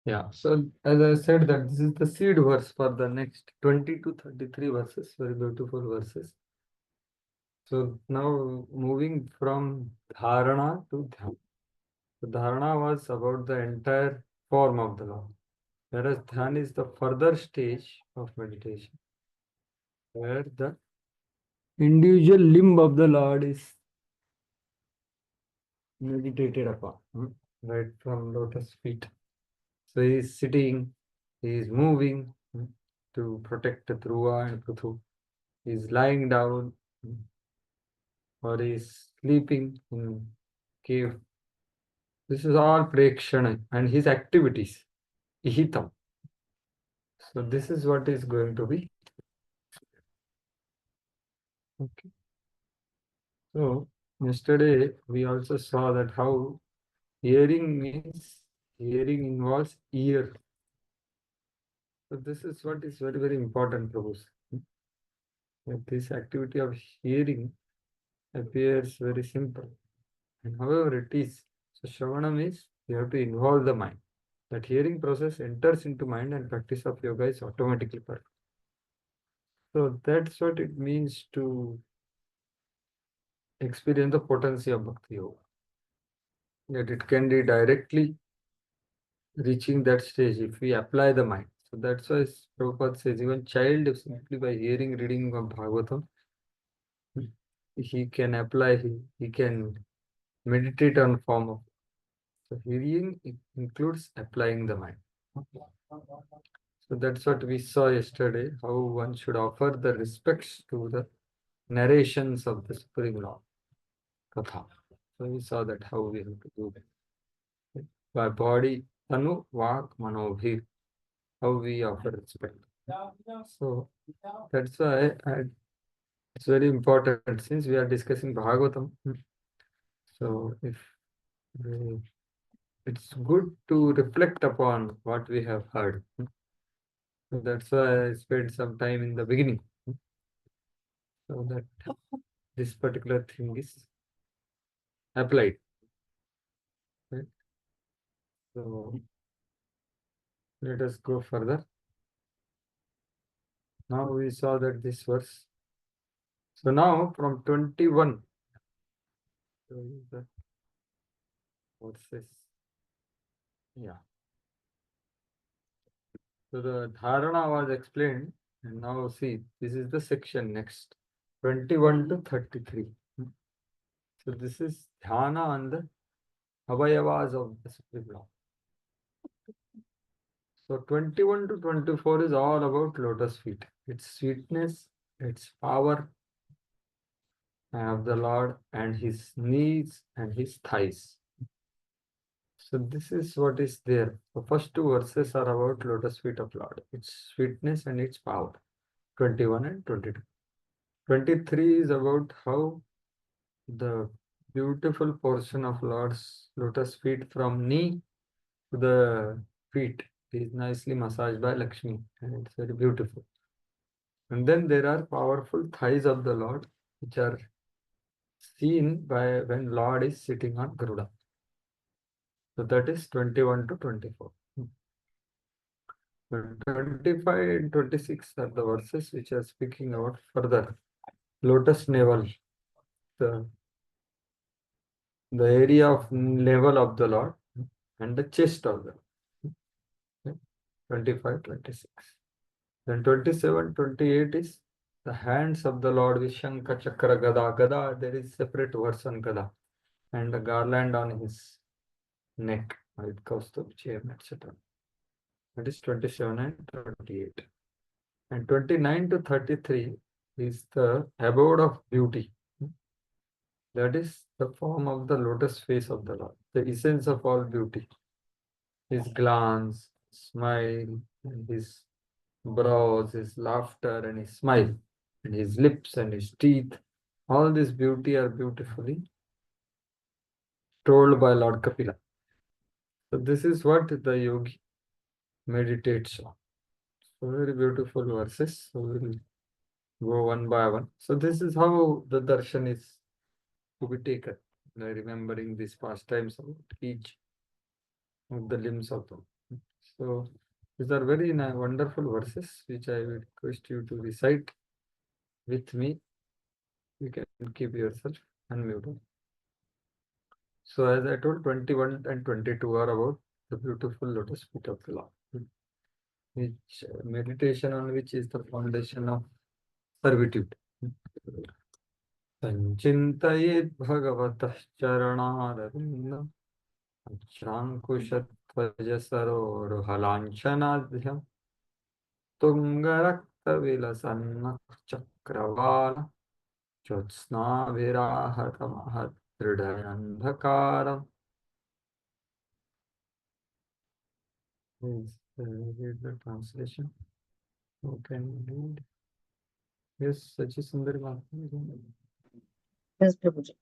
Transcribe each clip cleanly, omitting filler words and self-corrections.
Yeah, so as I said that this is the seed verse for the next 20 to 33 verses, very beautiful verses. So now moving from dharana to dhyan. So dharana was about the entire form of the law, whereas dhyan is the further stage of meditation, where the individual limb of the Lord is meditated upon, right from lotus feet. So he is sitting, he is moving to protect the Dhruva and Prithu. He is lying down or he is sleeping in cave. This is all prekshana and his activities, ihitam. So this is what is going to be. Okay. So yesterday we also saw that how hearing involves ear. So this is what is very, very important, Prabhu. That this activity of hearing appears very simple. And however it is, so Shravana means you have to involve the mind. That hearing process enters into mind and practice of yoga is automatically perfect. So that's what it means to experience the potency of Bhakti Yoga. That it can be directly reaching that stage if we apply the mind. So that's why Prabhupada says even child simply by hearing reading of Bhagavatam, he can apply, he can meditate on form of. So hearing includes applying the mind. So that's what we saw yesterday, how one should offer the respects to the narrations of the Supreme Law, Katha. So we saw that how we have to do that. By body, Tanu, Vak, Manobhir, how we offer respect. So that's why it's very important since we are discussing Bhagavatam. So if it's good to reflect upon what we have heard. So that's why I spent some time in the beginning. So that this particular thing is applied. Right? So let us go further. Now we saw that this verse. So now from 21, so the verses. Yeah. So the dharana was explained, and now see, this is the section next, 21 to 33. So this is dhyana on the avayavas of the Supreme Lord. So 21 to 24 is all about lotus feet, its sweetness, its power of the Lord, and his knees and his thighs. So this is what is there. The first two verses are about lotus feet of Lord, its sweetness and its power, 21 and 22. 23 is about how the beautiful portion of Lord's lotus feet from knee to the feet is nicely massaged by Lakshmi, and it's very beautiful. And then there are powerful thighs of the Lord, which are seen by when Lord is sitting on Garuda. So that is 21 to 24. 25 and 26 are the verses which are speaking about further lotus navel, the area of navel of the Lord and the chest of the Lord. 25, 26. Then 27, 28 is the hands of the Lord with Shankha, Chakra, Gada. Gada, there is separate verse on Gada. And a garland on his neck, it goes to chain, etc. That is 27 and 28. And 29 to 33 is the abode of beauty. That is the form of the lotus face of the Lord, the essence of all beauty. His glance, smile, and his brows, his laughter, and his smile, and his lips and his teeth. All this beauty are beautifully told by Lord Kapila. So this is what the yogi meditates on. So very beautiful verses. So we'll go one by one. So this is how the darshan is to be taken, remembering these pastimes of each of the limbs of them. So these are very wonderful verses which I would request you to recite with me. You can keep yourself unmuted. So as I told, 21 and 22 are about the beautiful lotus feet of the Lord, which meditation on which is the foundation of servitude. Sanchintayet bhagavata charanaravindam Achrankushatvaja saroruhalanchanadyam Tungaraktavilasanna chakravala Jyotsna virahatamahat hridayandhakaram. Please read the translation. Who can read? Yes, Sachi Sundar Maharaj. Yes, Prabhuji.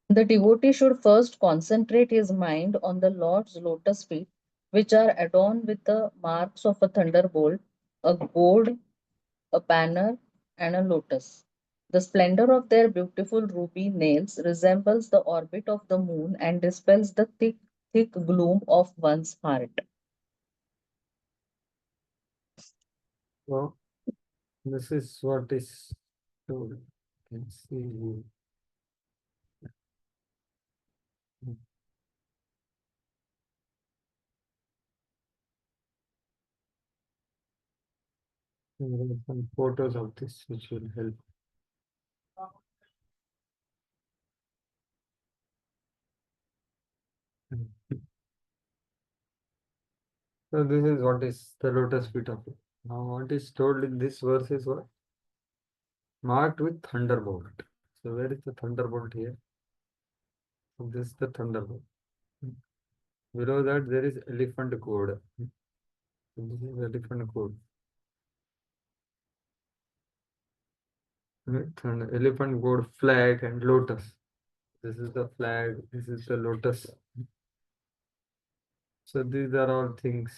The devotee should first concentrate his mind on the Lord's lotus feet, which are adorned with the marks of a thunderbolt, a gourd, a banner, and a lotus. The splendor of their beautiful ruby nails resembles the orbit of the moon and dispels the thick gloom of one's heart. So this is what is told. You can see there are some photos of this which will help. So this is what is the lotus feet of it. Now what is told in this verse is what? Marked with thunderbolt. So where is the thunderbolt here? So this is the thunderbolt. Below that there is elephant code. So this is elephant code. Right? And elephant code, flag and lotus. This is the flag. This is the lotus. So these are all things.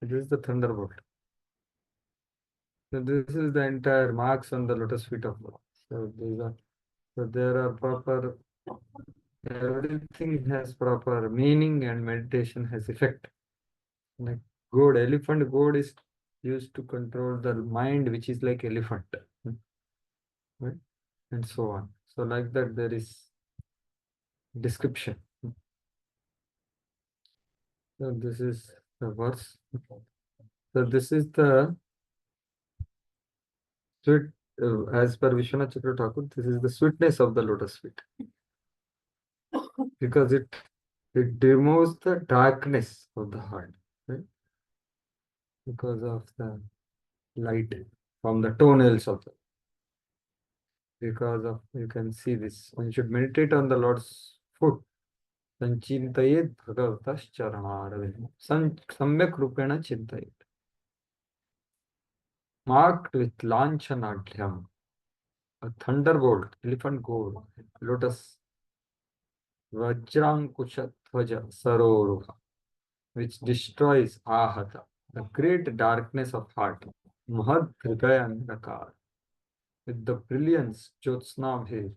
This is the thunderbolt. So this is the entire marks on the lotus feet of Lord. So these are. So there are proper. Everything has proper meaning and meditation has effect. Like goad, elephant goad is used to control the mind, which is like elephant, right? And so on. So like that, there is description. So this is the verse. So this is the sweet, as per Vishwanath Chakra Thakur, this is the sweetness of the lotus feet because it removes the darkness of the heart, right? Because of the light from the toenails of the. Because of you can see this. One should meditate on the Lord's foot. Sanchintayet bhagavatas charanaravind. Samyak rupena chintayet. Marked with lanchanadhyam. A thunderbolt, elephant gold, lotus, vajrankushathvaja saroruha, which destroys ahata, the great darkness of heart. Mahad hridayandakar, with the brilliance jyotsnabhir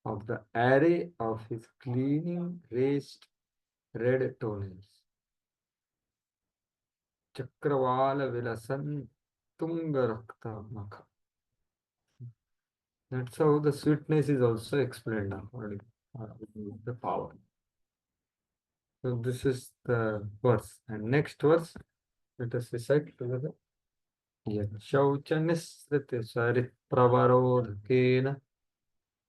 of the array of his gleaming raised red toenails. Chakravala Vilasan Tungarakta Makha. That's how the sweetness is also explained according to the power. So this is the verse. And next verse, let us recite together. Yachauchanisriti sarit pravarodhakena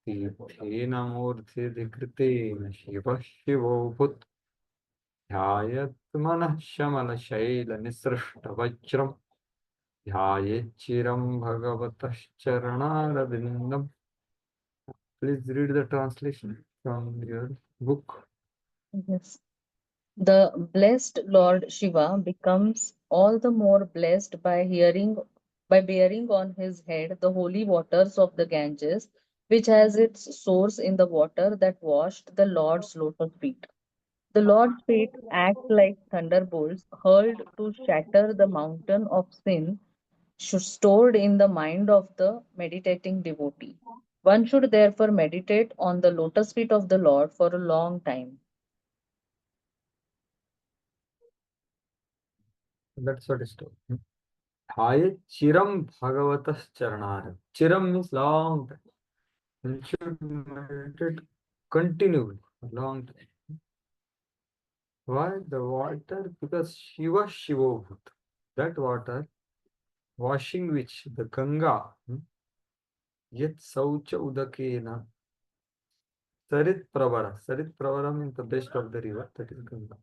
तीर्थेन मूर्तिधिकृतेन शिवः शिवो भूत् ध्यायत् मनः शमलशैलनिसृष्टवज्रम् ध्यायेच्चिरं भगवतः चरणारविन्दम्. Please read the translation from your book. Yes. The blessed Lord Shiva becomes all the more blessed by bearing on his head the holy waters of the Ganges, which has its source in the water that washed the Lord's lotus feet. The Lord's feet act like thunderbolts hurled to shatter the mountain of sin stored in the mind of the meditating devotee. One should therefore meditate on the lotus feet of the Lord for a long time. That's what is told. Dhaya chiram bhagavatas charanaram. Chiram means long time. You should meditate continually, a long time. Why? The water, because Shiva Shivobhut. That water, washing which the Ganga, yet saucha udakena, Sarit Pravara. Sarit Pravara means the best of the river, that is Ganga.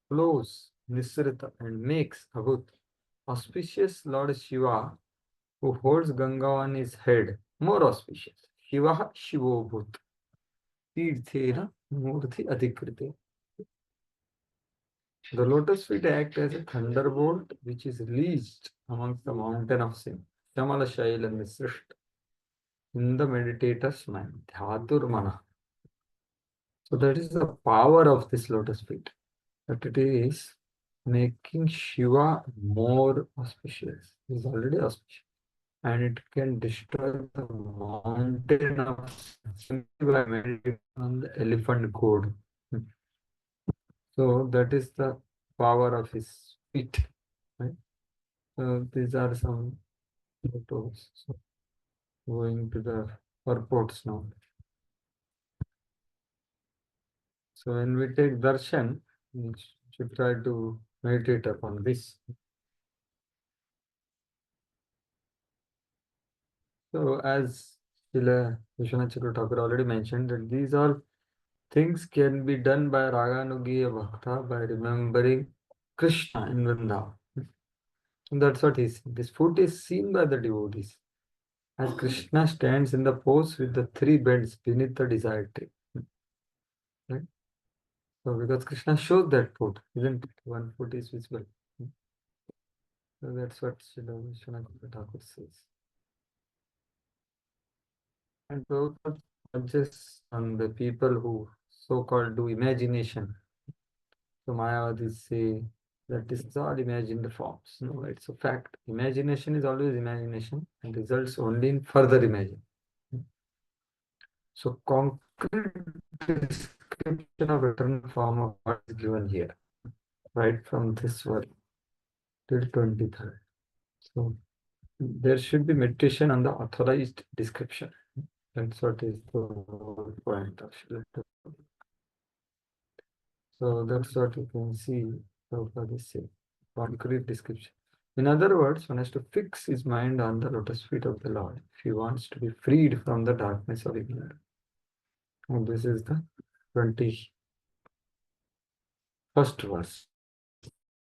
Flows, Nisrita, and makes Abhut. Auspicious Lord Shiva, who holds Ganga on his head, more auspicious. Shiva Shivobhut. Tirthena Murti Adhikrite. The lotus feet act as a thunderbolt which is released amongst the mountain of sin. Shamala Shaila Nisrisht. In the meditator's mind. Dhyatur. So that is the power of this lotus feet. That it is making Shiva more auspicious. He is already auspicious. And it can destroy the mountain of simply by meditating on the elephant goad. So that is the power of his feet. Right? So these are some photos. So going to the purports now. So when we take darshan, we should try to meditate upon this. So as Srila Vishwanath Chakravarti Thakur already mentioned that these all things can be done by Raganugiya Bhakta by remembering Krishna in Vrindavan. And that's what he's saying. This foot is seen by the devotees as Krishna stands in the pose with the three bends beneath the desired tree. Right? So because Krishna shows that foot, isn't it? One foot is visible. So that's what Srila Vishwanath Thakur says. And Prabhupada judges on the people who so-called do imagination. So Mayavadis say that this is all imagined forms. No, it's a fact. Imagination is always imagination and results only in further imagination. So concrete description of eternal form of God is given here, right from this verse till 23rd. So there should be meditation on the authorized description. That's what is the whole point of Srila. So that's what you can see Prabhupada is saying. Concrete description. In other words, one has to fix his mind on the lotus feet of the Lord if he wants to be freed from the darkness of ignorance. And this is the 21st verse.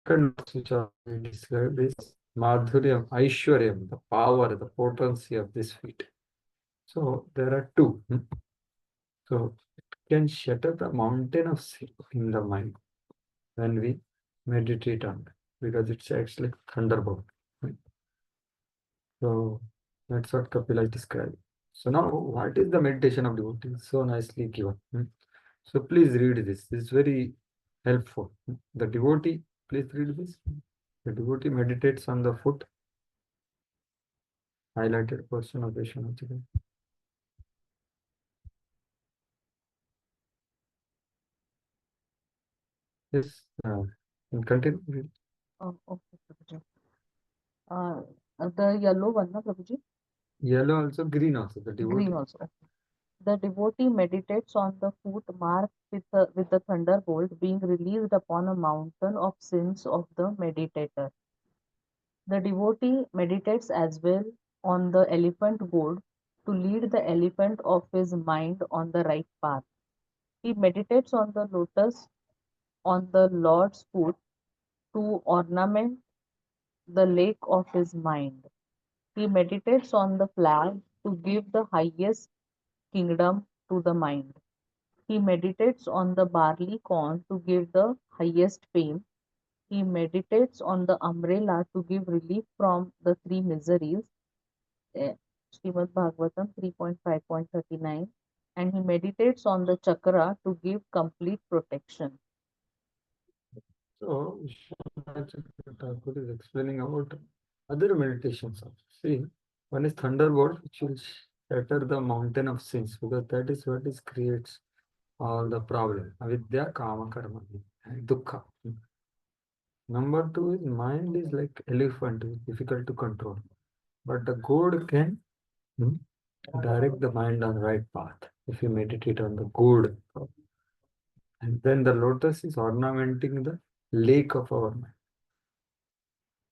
Second verse which are described is Madhuryam, Aishwaryam, the power, the potency of this feet. So there are two. So it can shatter the mountain of sin in the mind when we meditate on it, because it's actually thunderbolt. Right? So that's what Kapila is describing. So now, what is the meditation of devotee? So nicely given. So please read this. This is very helpful. The devotee, please read this. The devotee meditates on the foot. Highlighted portion of Vishwanath. Yes, and continue. Read. Oh, okay, Prabhuji. Uh, the yellow one, na, Prabhuji? Yellow also, green also. The Green devotee. also. Okay. The devotee meditates on the foot marked with the thunderbolt being released upon a mountain of sins of the meditator. The devotee meditates as well on the elephant goad to lead the elephant of his mind on the right path. He meditates on the lotus on the Lord's foot to ornament the lake of his mind. He meditates on the flag to give the highest kingdom to the mind. He meditates on the barley corn to give the highest fame. He meditates on the umbrella to give relief from the three miseries. Srimad Bhagavatam 3.5.39. And he meditates on the chakra to give complete protection. So Vishwanath Thakur is explaining about other meditations also. See, one is thunderbolt, which will shatter the mountain of sins, because that is what is creates all the problem. Avidya, kama, karma, and dukkha. Number two is mind is like elephant, is difficult to control. But the good can hmm, direct the mind on right path if you meditate on the good. And then the lotus is ornamenting the lake of our mind.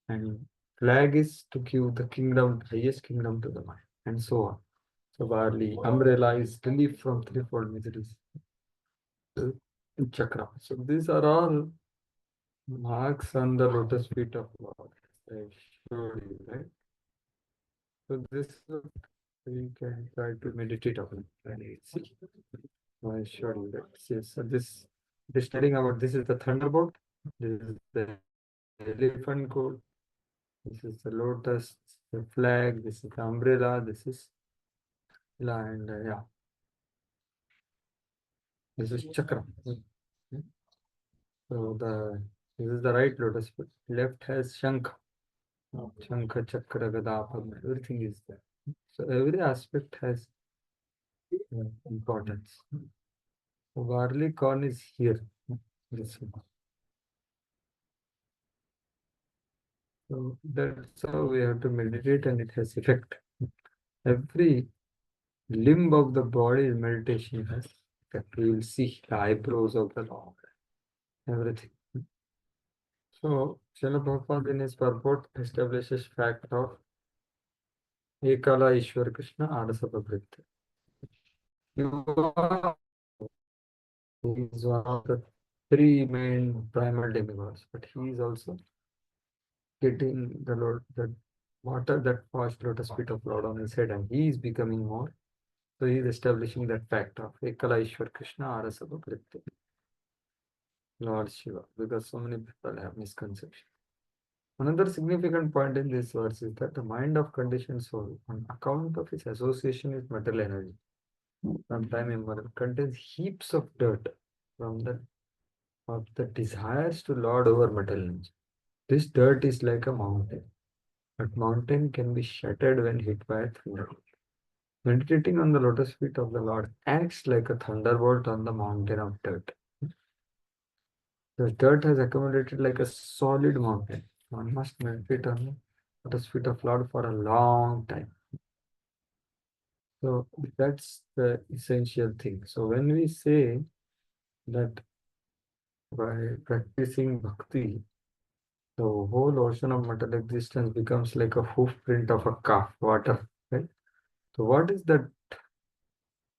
And flag is to give the kingdom, highest kingdom to the mind, and so on. So barley, umbrella is relief from threefold miseries. Chakra. So these are all marks on the lotus feet of Lord. I showed you, right? So this is what we can try to meditate upon. And see. I showed you that. See, so this telling about this is the thunderbolt, this is the elephant code, this is the lotus, the flag, this is the umbrella, this is and yeah, this is chakra. So this is the right lotus foot. Left has shankh, shankha, chakra, gada, padma. Everything is there. So every aspect has importance. So barley corn is here. This one. So that's how we have to meditate, and it has effect. Every limb of the body in meditation has effect. We will see the eyebrows of the Lord, everything. So Srila Prabhupada in his purport establishes fact of Ekala Ishwar Krishna Adasapa Vritti. He is one of the three main primal demigods, but he is also getting the Lord, the water that washed lotus feet of Lord on his head, and he is becoming more. So he is establishing that fact of Ekala Ishwar Krishna Arasava Vritti, Lord Shiva, because so many people have misconception. Another significant point in this verse is that the mind of conditioned soul, on account of its association with material energy, from time immemorial, contains heaps of dirt from the desires to lord over material energy. This dirt is like a mountain, but mountain can be shattered when hit by a thunderbolt. Meditating on the lotus feet of the Lord acts like a thunderbolt on the mountain of dirt. The dirt has accumulated like a solid mountain. One must meditate on the lotus feet of Lord for a long time. So that's the essential thing. So when we say that by practicing bhakti, the whole ocean of material existence becomes like a hoof print of a calf, water, right? So what is that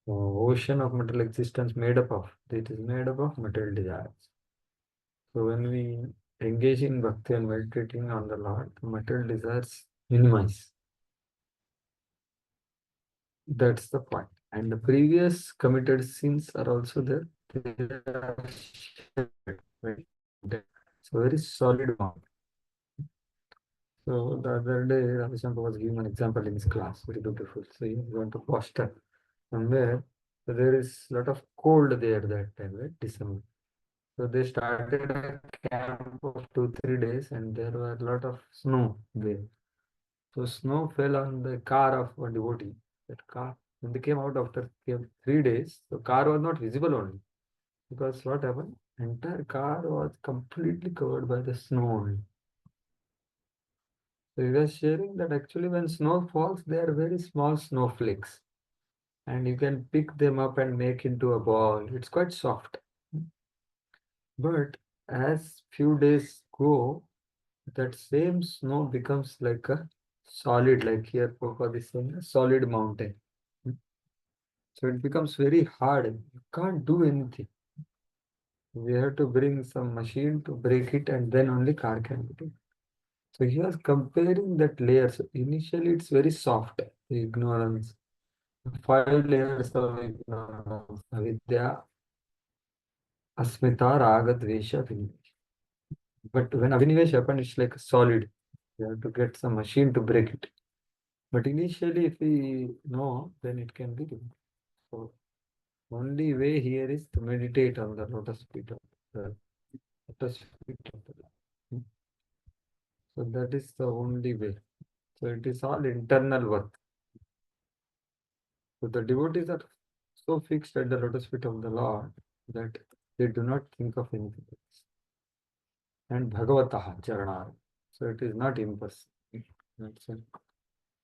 ocean of material existence made up of? It is made up of material desires. So when we engage in bhakti and meditating on the Lord, the material desires minimize. That's the point. And the previous committed sins are also there. They are shared, right? So very solid one. So the other day, Ravichandra was giving an example in his class, very beautiful. So he went to Boston, somewhere. So there is a lot of cold there that time, right? December. So they started a camp of 2, 3 days, and there were a lot of snow there. So snow fell on the car of a devotee. That car, when they came out after 3 days, the car was not visible only. Because what happened? Entire car was completely covered by the snow only. So we were sharing that actually when snow falls, they are very small snowflakes. And you can pick them up and make into a ball. It's quite soft. But as few days go, that same snow becomes like a solid, like here Prabhupada is saying, a solid mountain. So it becomes very hard. You can't do anything. We have to bring some machine to break it, and then only car can be taken. So he was comparing that layers. Initially, it's very soft, the ignorance. 5 layers of ignorance. Avidya, asmita, raga, dvesha, vinivesh. But when avinivesh happens, it's like solid. You have to get some machine to break it. But initially, if we know, then it can be done. So only way here is to meditate on the lotus feet of the lotus feet of the Lord. So that is the only way. So it is all internal work. So the devotees are so fixed at the lotus feet of the Lord that they do not think of anything else. and Bhagavataha Charana. So it is not impossible. That's it.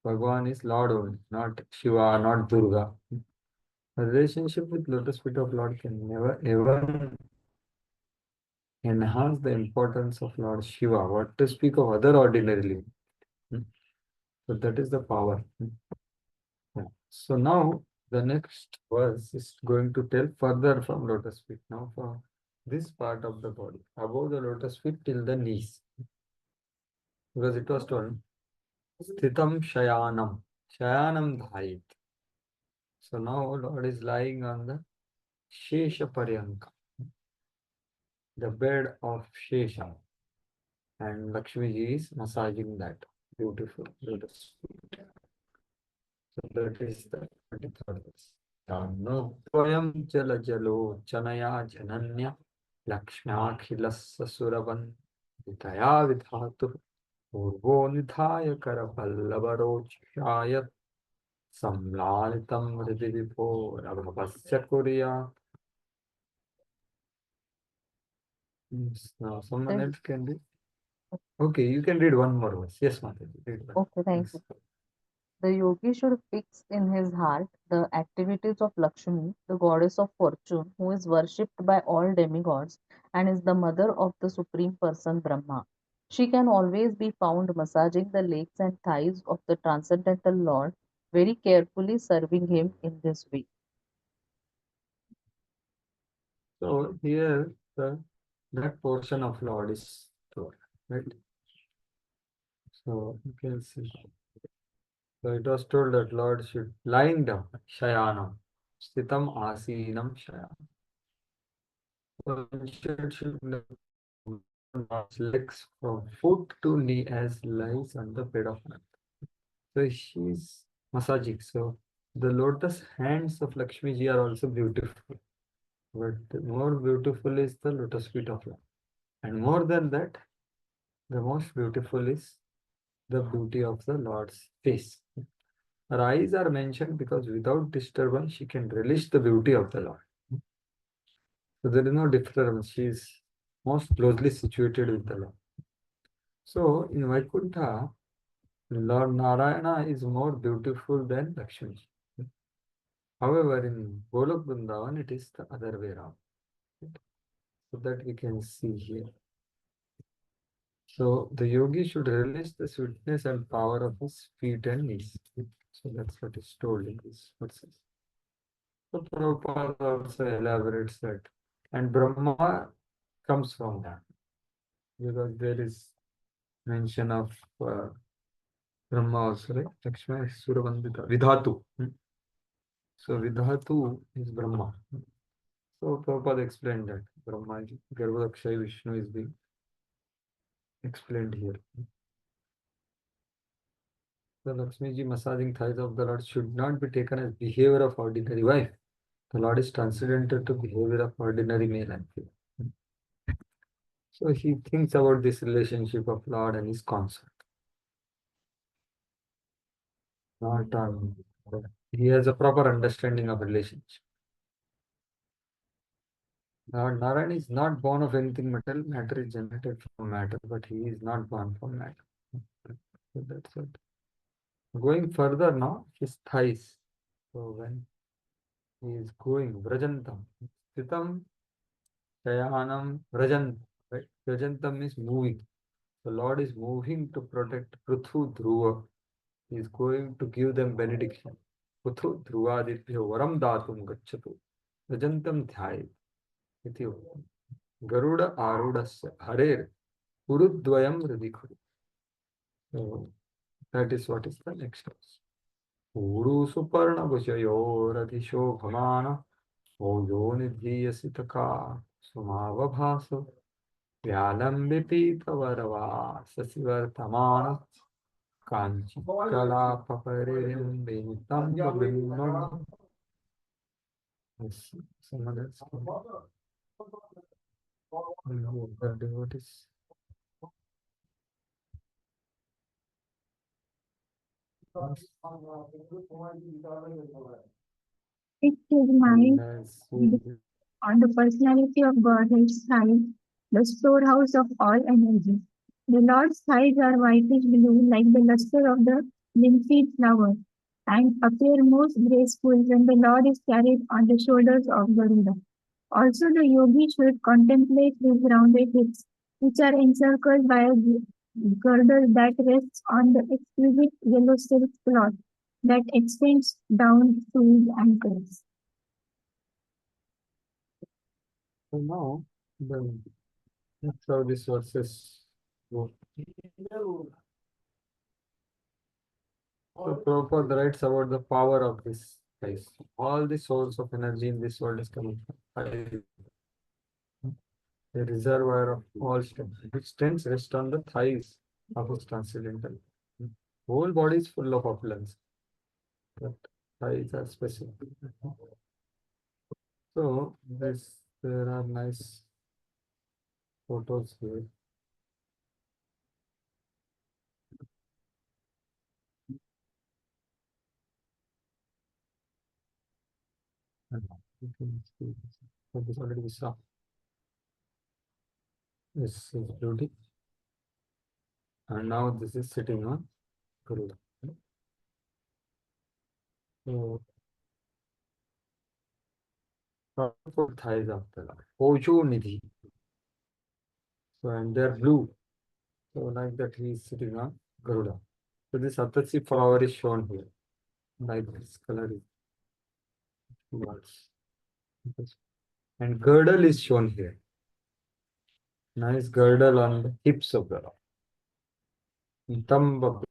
Bhagavan is Lord only, not Shiva, not Durga. A relationship with lotus feet of Lord can never ever enhance the importance of Lord Shiva. What to speak of other ordinary living? Hmm? So that is the power. Yeah. So now the next verse is going to tell further from lotus feet. Now for this part of the body, above the lotus feet till the knees. Because it was told, Sthitam Shayanam. Shayanam Dhayit. So now Lord is lying on the Shesha Paryanka, the bed of Shesha. And Lakshmi ji is massaging that beautiful lotus feet. So that is the 23rd verse. Tannotvayam jala jalo chanaya jananya lakshmyakhilassa suravan vidaya vidhatu urvo nidhaya karapallavarochayat samlalitam hridi vipo rabhavasya kurya. Now someone The, else can read. Okay, you can read one more verse. Yes, Mataji, read one. okay, thank Yes. you. The yogi should fix in his heart the activities of Lakshmi, the goddess of fortune, who is worshipped by all demigods and is the mother of the Supreme Person Brahma. She can always be found massaging the legs and thighs of the Transcendental Lord, very carefully serving him in this way. So here that portion of Lord is told, right? So you can see. So it was told that Lord should lying down, shayanam, stitam asinam shayanam. So should legs from foot to knee as lies on the bed of night. So she's massaging. So the lotus hands of Lakshmi ji are also beautiful. But more beautiful is the lotus feet of Lord. And more than that, the most beautiful is the beauty of the Lord's face. Her eyes are mentioned because without disturbance, she can relish the beauty of the Lord. So there is no disturbance. She is most closely situated with the Lord. So in Vaikuntha, Lord Narayana is more beautiful than Lakshmi. However, in Golok Vrindavan, it is the other way around. So that we can see here. So the yogi should relish the sweetness and power of his feet and knees. So that's what is told in this verses. So Prabhupada also elaborates that. And Brahma comes from that. Because there is mention of Brahma also, right? Lakshmi is Suravandita. Vidhatu. So Vidhatu is Brahma. So Prabhupada explained that. Brahma, Garbhodakshay Vishnu is being explained here. The Lakshmi ji massaging thighs of the Lord should not be taken as behavior of ordinary wife. The Lord is transcendental to behavior of ordinary male and female. So he thinks about this relationship of Lord and his consort. Not he has a proper understanding of relationship. Lord Narayan is not born of anything material. Matter is generated from matter, but he is not born from matter. So that's it. Going further now, his thighs. So when he is going, Vrajantam, Stitam, Shayanam, Vrajant. Right? Vrajantam means moving. The Lord is moving to protect Pruthu Dhruva. He is going to give them benediction. Pruthu Dhruvadityo Varam Datum Gachatu. Vrajantam Dhyayit. Iti uktam. Garuda Arudasya Harer Urudvayam Hridikuru. So that is what is the next verse. Uru Suparna Bhujayoradhisho Bhamana Oyo Nidhiyasitaka Sumavabhaso Vyalambipitavaravā Sasivartamana Kanchi Kalapaparirim Vintam Bhavimam. Yes, someone else. The devotees. Fix his mind Yes, on the personality of Godhead's side the storehouse of all energy. The Lord's thighs are whitish blue like the luster of the linseed flower and appear most graceful when the Lord is carried on the shoulders of Garuda. Also, the yogi should contemplate his rounded hips, which are encircled by a girdle that rests on the exquisite yellow silk cloth that extends down to his ankles. So now, that's how this verses go. So Prabhupada writes about the power of this place. All the source of energy in this world is coming from thighs, a reservoir of all strength, which strengths rest on the thighs of his transcendental. Whole body is full of opulence, but thighs are specific. So there are nice photos here. You can see this. So this already we saw. This is beauty. And now this is sitting on Garuda. So powerful thighs of the Lord. Ojo Nidhi. So and they're blue. So like that he is sitting on Garuda. So this Atasi flower is shown here. Like this color is large. And girdle is shown here. Nice girdle on the hips of the Lord. Thumb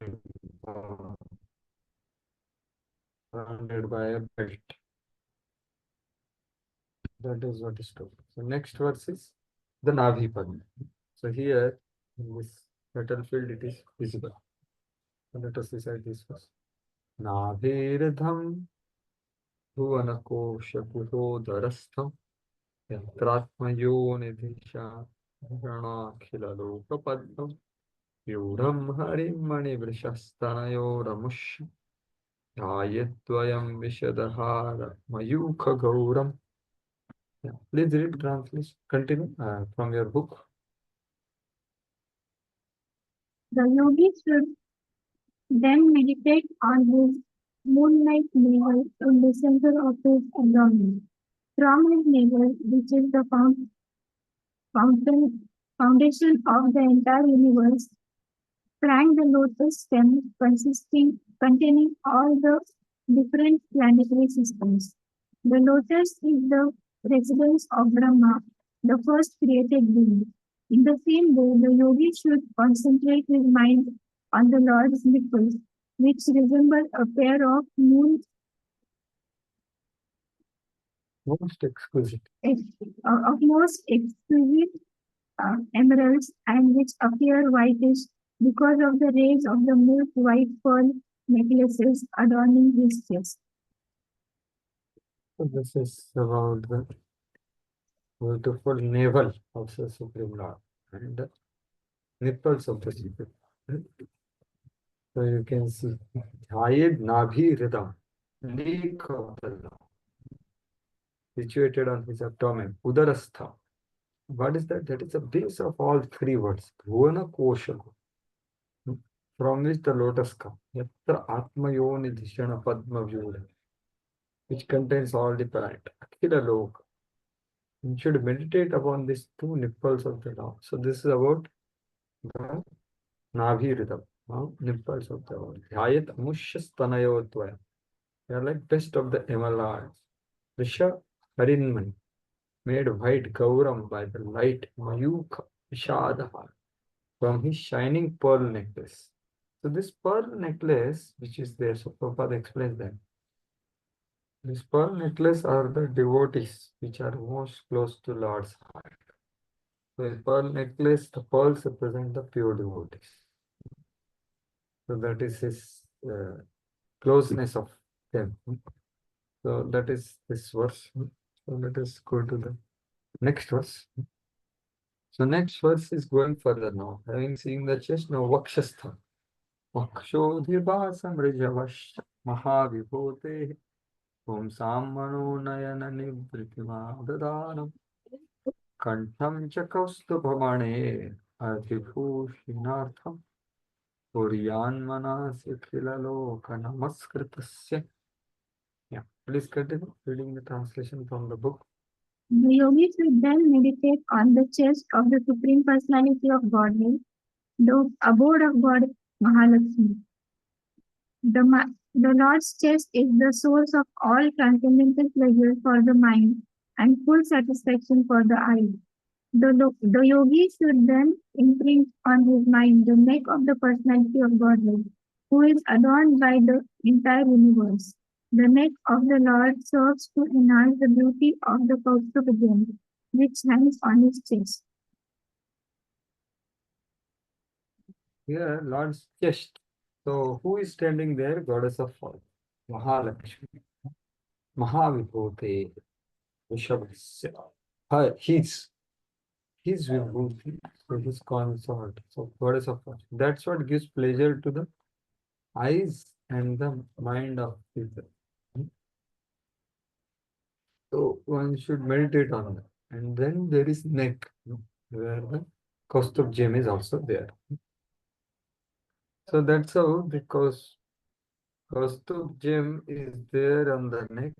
surrounded by a belt. That is what is told. So next verse is the Navi Padma. So here in this battlefield it is visible. So let us recite this verse. Navirdham Bhuvanakoshakutodarastham Yatratmayo Nidhisha Vyudham Harim Manivrishastanayораmush Ayadvayam Vishadahara Mayukha Gauram. Yeah. Please read, translate, continue from your book. The yogi should then meditate on his moon-like navel in the center of his abdomen. From his navel, which is the foundation of the entire universe, sprang the lotus stem containing all the different planetary systems. The lotus is the residence of Brahma, the first created being. In the same way, the yogi should concentrate his mind on the Lord's nipples, which resemble a pair of Most exquisite. most exquisite emeralds and which appear whitish because of the rays of the milk white pearl necklaces adorning his chest. So this is about the beautiful navel of the Supreme Lord and the nipples of the Supreme Lord. So you can see Dhayed Nabhi Rhythm, neck of the Lord, situated on his abdomen, Udarastha. What is that? That is the base of all three words. Bhuvana Kosha, from which the lotus comes. Yatra Atmayoni Dhishana Padma Vyuda, which contains all the planet. Akhila Lok. You should meditate upon these two nipples of the Lord. So this is about the Nabhi rhythm, nipples of the Lord. Dhayat Amushyastanayodvaya. They are like best of the emeralds. Risha Harinmani, made white Gauram by the light Mayukha Vishadha from his shining pearl necklace. So this pearl necklace, which is there, so Prabhupada explains that. This pearl necklace are the devotees which are most close to Lord's heart. So in pearl necklace, the pearls represent the pure devotees. So that is his closeness of them. So that is this verse. So let us go to the next verse. So next verse is going further now. Having seen the chest, now Vakshastha. Vakshodhibhasam Rijavash Mahavibhote Om Sammano Nayana Nivritima Dadanam Kantham cha kaustubhamane adhibhushinartham Puryan manasikhilaloka namaskritasya. Yeah, please continue reading the translation from the book. The yogis will then meditate on the chest of the Supreme Personality of Godhead, the abode of God Mahalakshmi. The Lord's chest is the source of all transcendental pleasure for the mind and full satisfaction for the eye. The yogi should then imprint on his mind the neck of the personality of Godhead, who is adorned by the entire universe. The neck of the Lord serves to enhance the beauty of the Kaustubha gem, which hangs on his chest. Here, Lord's chest. So, who is standing there? Goddess of fire, Mahalakshmi, Mahavibhute, Vishabhasya. His Vibhuti, so his consort, so goddess of fire. That's what gives pleasure to the eyes and the mind of people. So one should meditate on that. And then there is neck, where the Kaustubh gem is also there. So that's how the Kaustubh gem is there on the neck,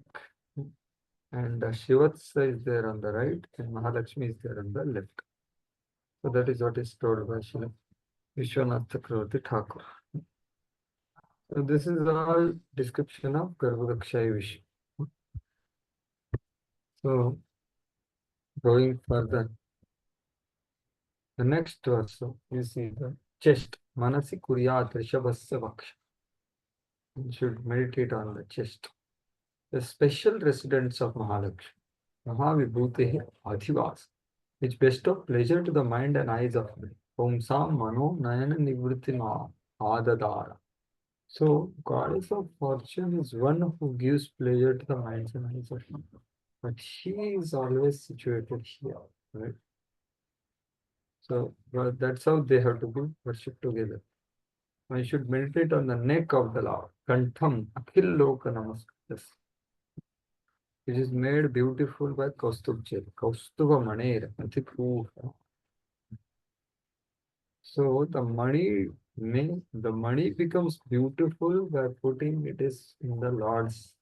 and Shivatsa is there on the right, and Mahalakshmi is there on the left. So that is what is told by Srila Vishwanath Chakravarti Thakur. So this is all description of Garbhodakshaya Vishnu. So going further, the next verse, so you see the chest. Manasi Kuryat Rishabhasya Vaksha. You should meditate on the chest. The special residence of Mahalakshmi, Mahavibhutehi Adhivas, which bestow pleasure to the mind and eyes of men. Om Sam Mano Nayana Nivritima Adadara. So, goddess of fortune is one who gives pleasure to the minds and eyes of men. But she is always situated here, right? So, well, that's how they have to be worshipped together. One should meditate on the neck of the Lord, Kantham Akhil Loka Namaskaras, which is made beautiful by Kaustubh Jal, Kaustubha Maner, Adhipur. So the money becomes beautiful by putting it is in the Lord's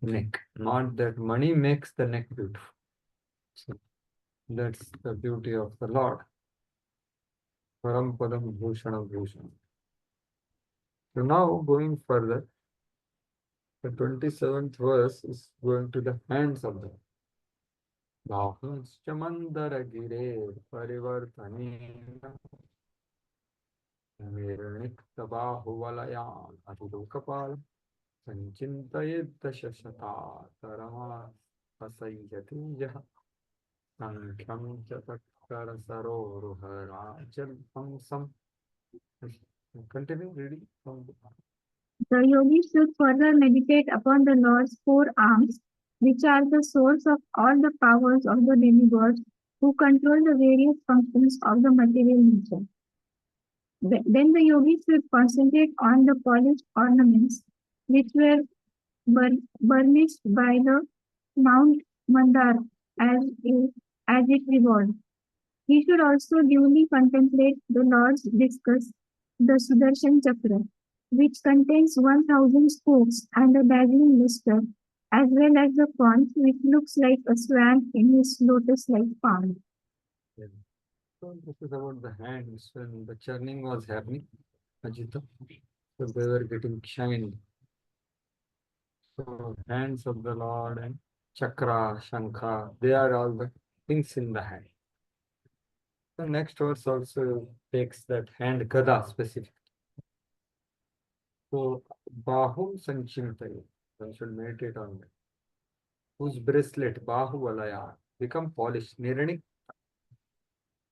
neck. Not that money makes the neck beautiful. So that's the beauty of the Lord. Param Padam Bhushana Bhushana. So now going further, the 27th verse is going to the hands of the Bahuscha Mandara Gire Parivartanena Nirnikta Bahuvalayan Adilokapal Sanchintayedashashata Tarama Asayati Jaha Sankham Chatakara Saroruhara Jalpamsam. Continue reading from the The yogi should further meditate upon the Lord's four arms, which are the source of all the powers of the demigods who control the various functions of the material nature. Then the yogi should concentrate on the polished ornaments which were burnished by the Mount Mandar as it revolved. He should also duly contemplate the Lord's discus, the Sudarshan Chakra, which contains 1,000 spokes and a dazzling luster, as well as the conch, which looks like a swan in his lotus-like palm. yeah. So this is about the hands when the churning was happening, Ajita. So they were getting shined. So hands of the Lord and chakra, shankha, they are all the things in the hand. The next verse also takes that hand gada specific. So Bahum Sanchimtaye, one should meditate on that. Whose bracelet, Bahu Valaya, become polished. Niranik,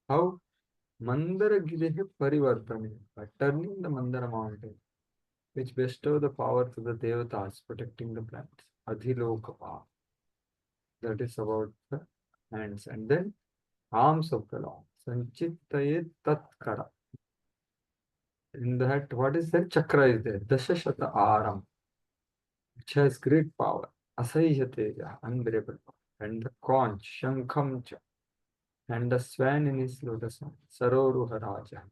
how Mandara Girehe Parivartane, by turning the Mandara mountain, which bestow the power to the Devatas, protecting the plants. Adhilokapa. That is about the hands. And then arms of the Lord. Sanchitaye Tatkara. In that, what is that? Chakra is there. Dashashata Aram, which has great power. Asayya Teja, unbearable power. and the conch, Shankham cha, and the swan in his lotus hand, Saroruha Raja.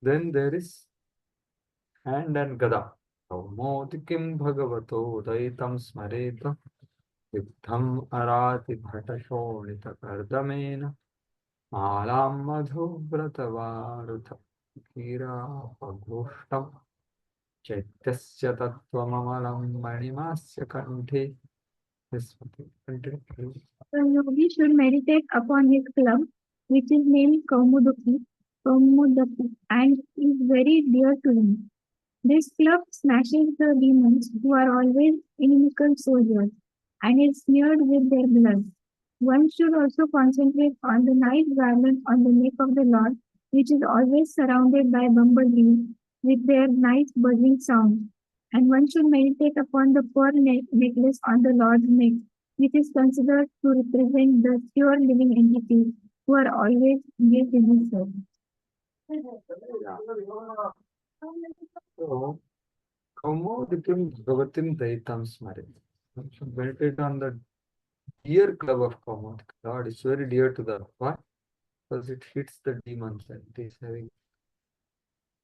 Then there is hand and gada. Kaumodikim bhagavato udaitam smareta yuddham arati bhatashonita kardamena malam madhuvratavarutha kira pagrushtam chaityasya tattvamamalam manimasya kanthe. Yes, continue. The yogi should meditate upon his club, which is named Kaumudaki, and is very dear to him. This club smashes the demons who are always inimical soldiers and is smeared with their blood. One should also concentrate on the nice garland on the neck of the Lord, which is always surrounded by bumblebees with their nice buzzing sound. And one should meditate upon the pearl necklace on the Lord's neck, which is considered to represent the pure living entities who are always engaged in his service. So, Kaumodikim bhagavatim daitam smaret. One should meditate on the dear club of Kaumodik. Lord is very dear to the why? Because it hits the demons and it is having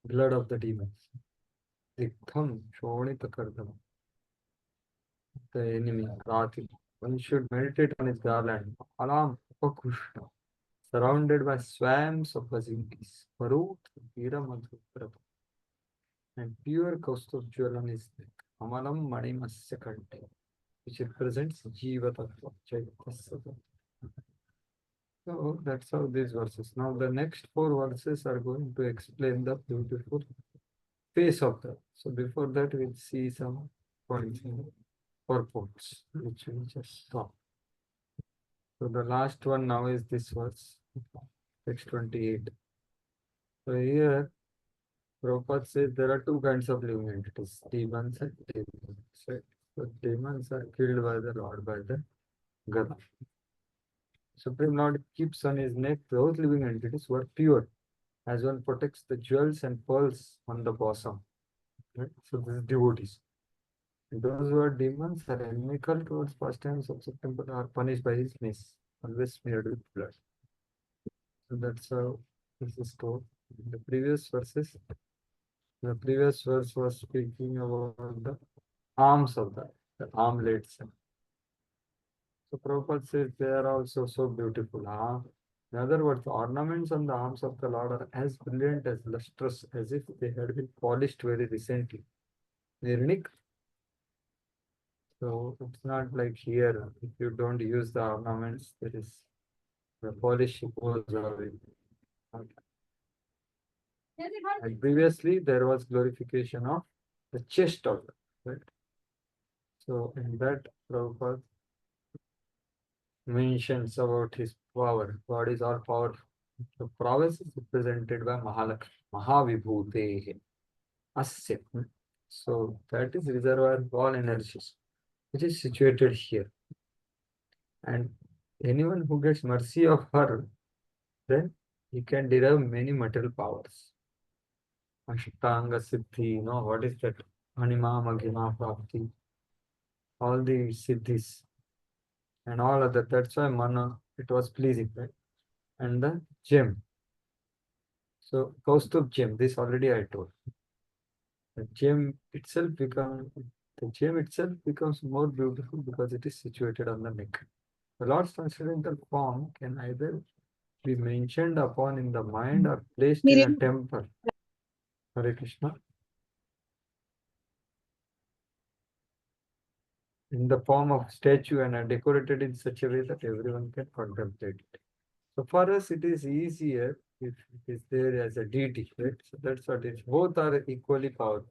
blood of the demons. Diktham shonita kardam. The enemy, Rati. One should meditate on his garland. Alam upakushna. Surrounded by swams of buzzing bees. Varut, Vira Madhuprabha. And pure kaustubh jewel on his neck. Amalam manimasya kante. Which represents Jiva Tattva, Chaitya Sattva. So that's how these verses. Now the next 4 verses are going to explain the beautiful face of that. So before that we'll see some points in the purports, which we just saw. So the last one now is this verse, text 28. So here Prabhupada says there are 2 kinds of living entities, demons and demons. Right? So demons are killed by the Lord by the Gada. Supreme Lord keeps on his neck those living entities who are pure, as one protects the jewels and pearls on the bosom. Right? So this is devotees. And those who are demons are inimical towards pastimes of Supreme Lord are punished by his mace, always smeared with blood. So that's how this is told. In the previous verses, the previous verse was speaking about the arms of the armlets. So Prabhupada says they are also so beautiful. In other words, the ornaments on the arms of the Lord are as brilliant, as lustrous, as if they had been polished very recently. Nirnik. So it's not like here, if you don't use the ornaments, there is the polish goes away. And previously, there was glorification of the chest of the right? So in that, Prabhupada mentions about his power. God is all powerful. The prowess is represented by Mahalakshmi, Mahavibhutehe, Asya. So that is reservoir of all energies, which is situated here. And anyone who gets mercy of her, then he can derive many material powers. Ashtanga Siddhi, what is that? Anima, Maghima, Prapti, all the Siddhis and all of that. That's why Mana, it was pleasing, right? And the gem. So Kaustubh gem, this already I told. The gem itself becomes more beautiful because it is situated on the neck. The Lord's transcendental form can either be mentioned upon in the mind or placed in a temple. Hare Krishna. In the form of statue and are decorated in such a way that everyone can contemplate it. So for us, it is easier if it is there as a deity, right? So that's what it is. Both are equally powerful,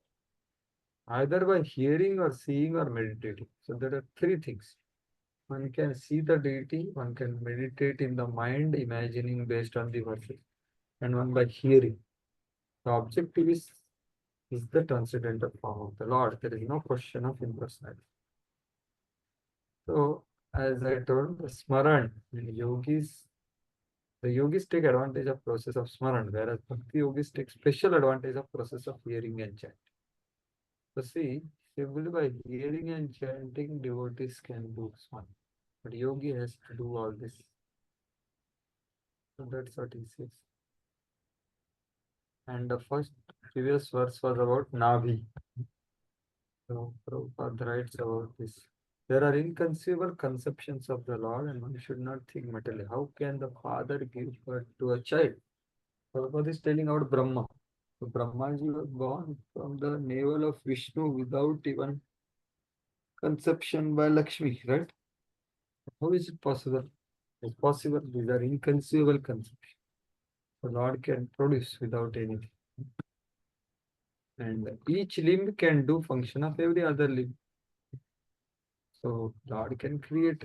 either by hearing or seeing or meditating. So there are 3 things. One can see the deity, one can meditate in the mind, imagining based on the verses, and one by hearing. The objective is the transcendental form of the Lord. There is no question of impersonality. So, as I told, the Smaran, the yogis take advantage of process of Smaran, whereas Bhakti yogis take special advantage of process of hearing and chanting. So see, simply by hearing and chanting, devotees can do Smaran. But yogi has to do all this. So that's what he says. And the first previous verse was about Navi. So Prabhupada writes about this. There are inconceivable conceptions of the Lord, and one should not think materially. How can the father give birth to a child? Prabhupada is telling about Brahma. So Brahmaji was born from the navel of Vishnu without even conception by Lakshmi, right? How is it possible? It's possible. These are inconceivable conceptions. The Lord can produce without anything. And each limb can do function of every other limb. So Lord can create.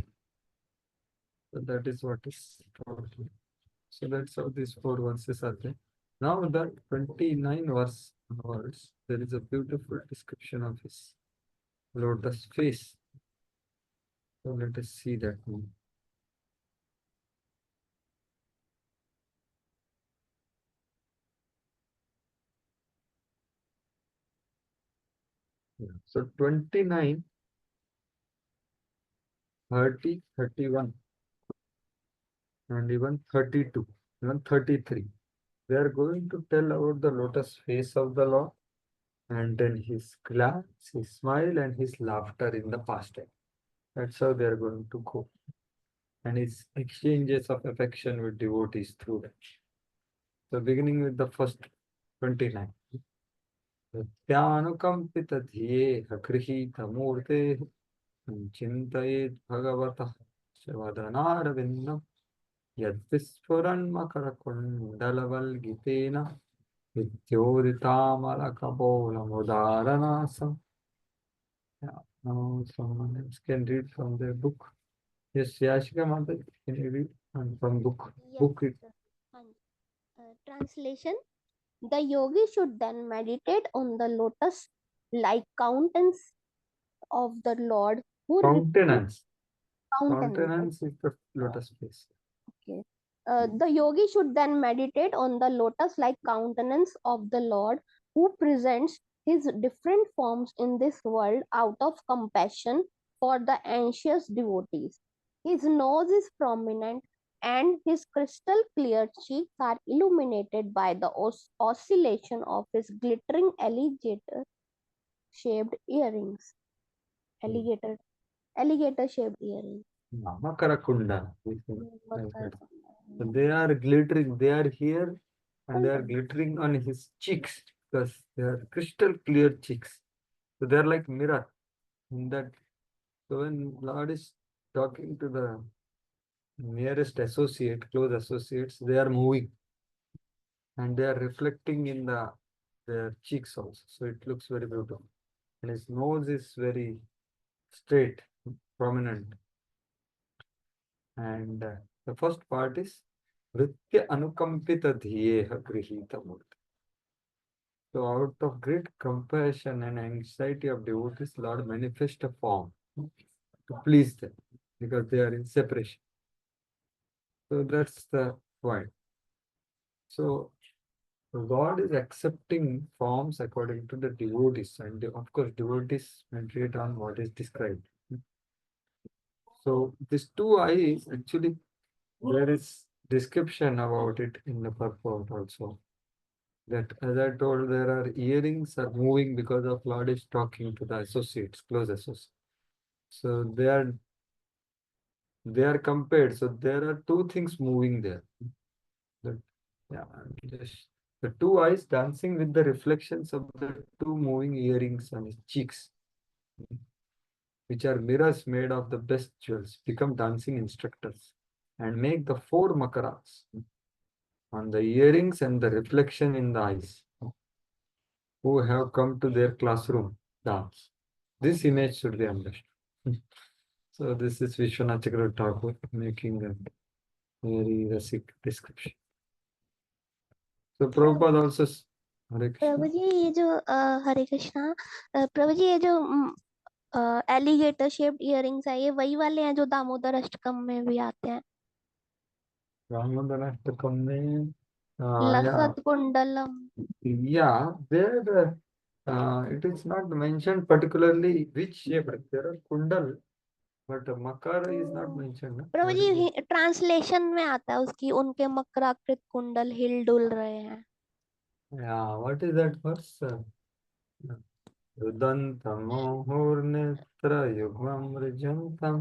So that is what is told here. So that's how these four verses are there. Now the 29 verse onwards, there is a beautiful description of his lotus face. So let us see that now. Yeah. So 29, 30, 31, and even 32, even 33. They are going to tell about the lotus face of the Lord, and then his glance, his smile, and his laughter in the past time. That's how they are going to go. And his exchanges of affection with devotees through that. So beginning with the first 29. Nityanukampitathiyeha gृहीतमूर्तेः चिन्तयेद् भगवतः वदनारविन्दं यद्विस्फुरन्मकरकुण्डलवल्गितेन विद्योदितामलकपोलमुदारनासम्. Now someone else can read from their book. Yes, Yashika Mata, can you read from book? Yes, Book it. sir. Translation. The yogi should then meditate on the lotus like countenance of the Lord who Countenance. countenance. Countenance is the lotus face. Okay. The yogi should then meditate on the lotus like countenance of the Lord who presents his different forms in this world out of compassion for the anxious devotees. His nose is prominent and his crystal clear cheeks are illuminated by the oscillation of his glittering alligator shaped earrings. Alligator shaped earrings. Makarakunda. Like that. So they are glittering, they are here and they are glittering on his cheeks because they are crystal clear cheeks. So they are like mirror in that. So when Lord is talking to the nearest associate, close associates, they are moving and they are reflecting in their cheeks also. So it looks very beautiful. And his nose is very straight, prominent. And the first part is Vritya Anukampita Dhiyeha Grihita Murti. So out of great compassion and anxiety of devotees, Lord manifest a form to please them because they are in separation. So that's the point. So God is accepting forms according to the devotees, and of course, devotees meditate on what is described. So these two eyes, actually, there is description about it in the purport also. That as I told, there are earrings are moving because of Lord is talking to the associates, close associates. So they are compared. So there are two things moving there. Yeah, just the two eyes dancing with the reflections of the two moving earrings on his cheeks, which are mirrors made of the best jewels, become dancing instructors and make the four makaras on the earrings and the reflection in the eyes who have come to their classroom dance. This image should be understood. So this is Vishwanath Chakravarti Thakur making a very basic description. So Prabhupada also Hare Krishna. प्रभु जी ये जो हरे कृष्णा प्रभु जी ये जो alligator shaped earrings है ये वही वाले हैं जो दामोदर अष्टकम में भी आते हैं Damodaran Ashtakam mein, लसत Kundalam yeah, there it is not mentioned particularly which shape. There are kundal, but Makara is not mentioned. No? Prabhu What ji is it? Translation में आता है उसकी, उनके मकराकृत कुंडल हिल डुल रहे हैं. Yeah, what is that verse? रुदन्तमोहुर्नेत्रयुग्ममृजन्तं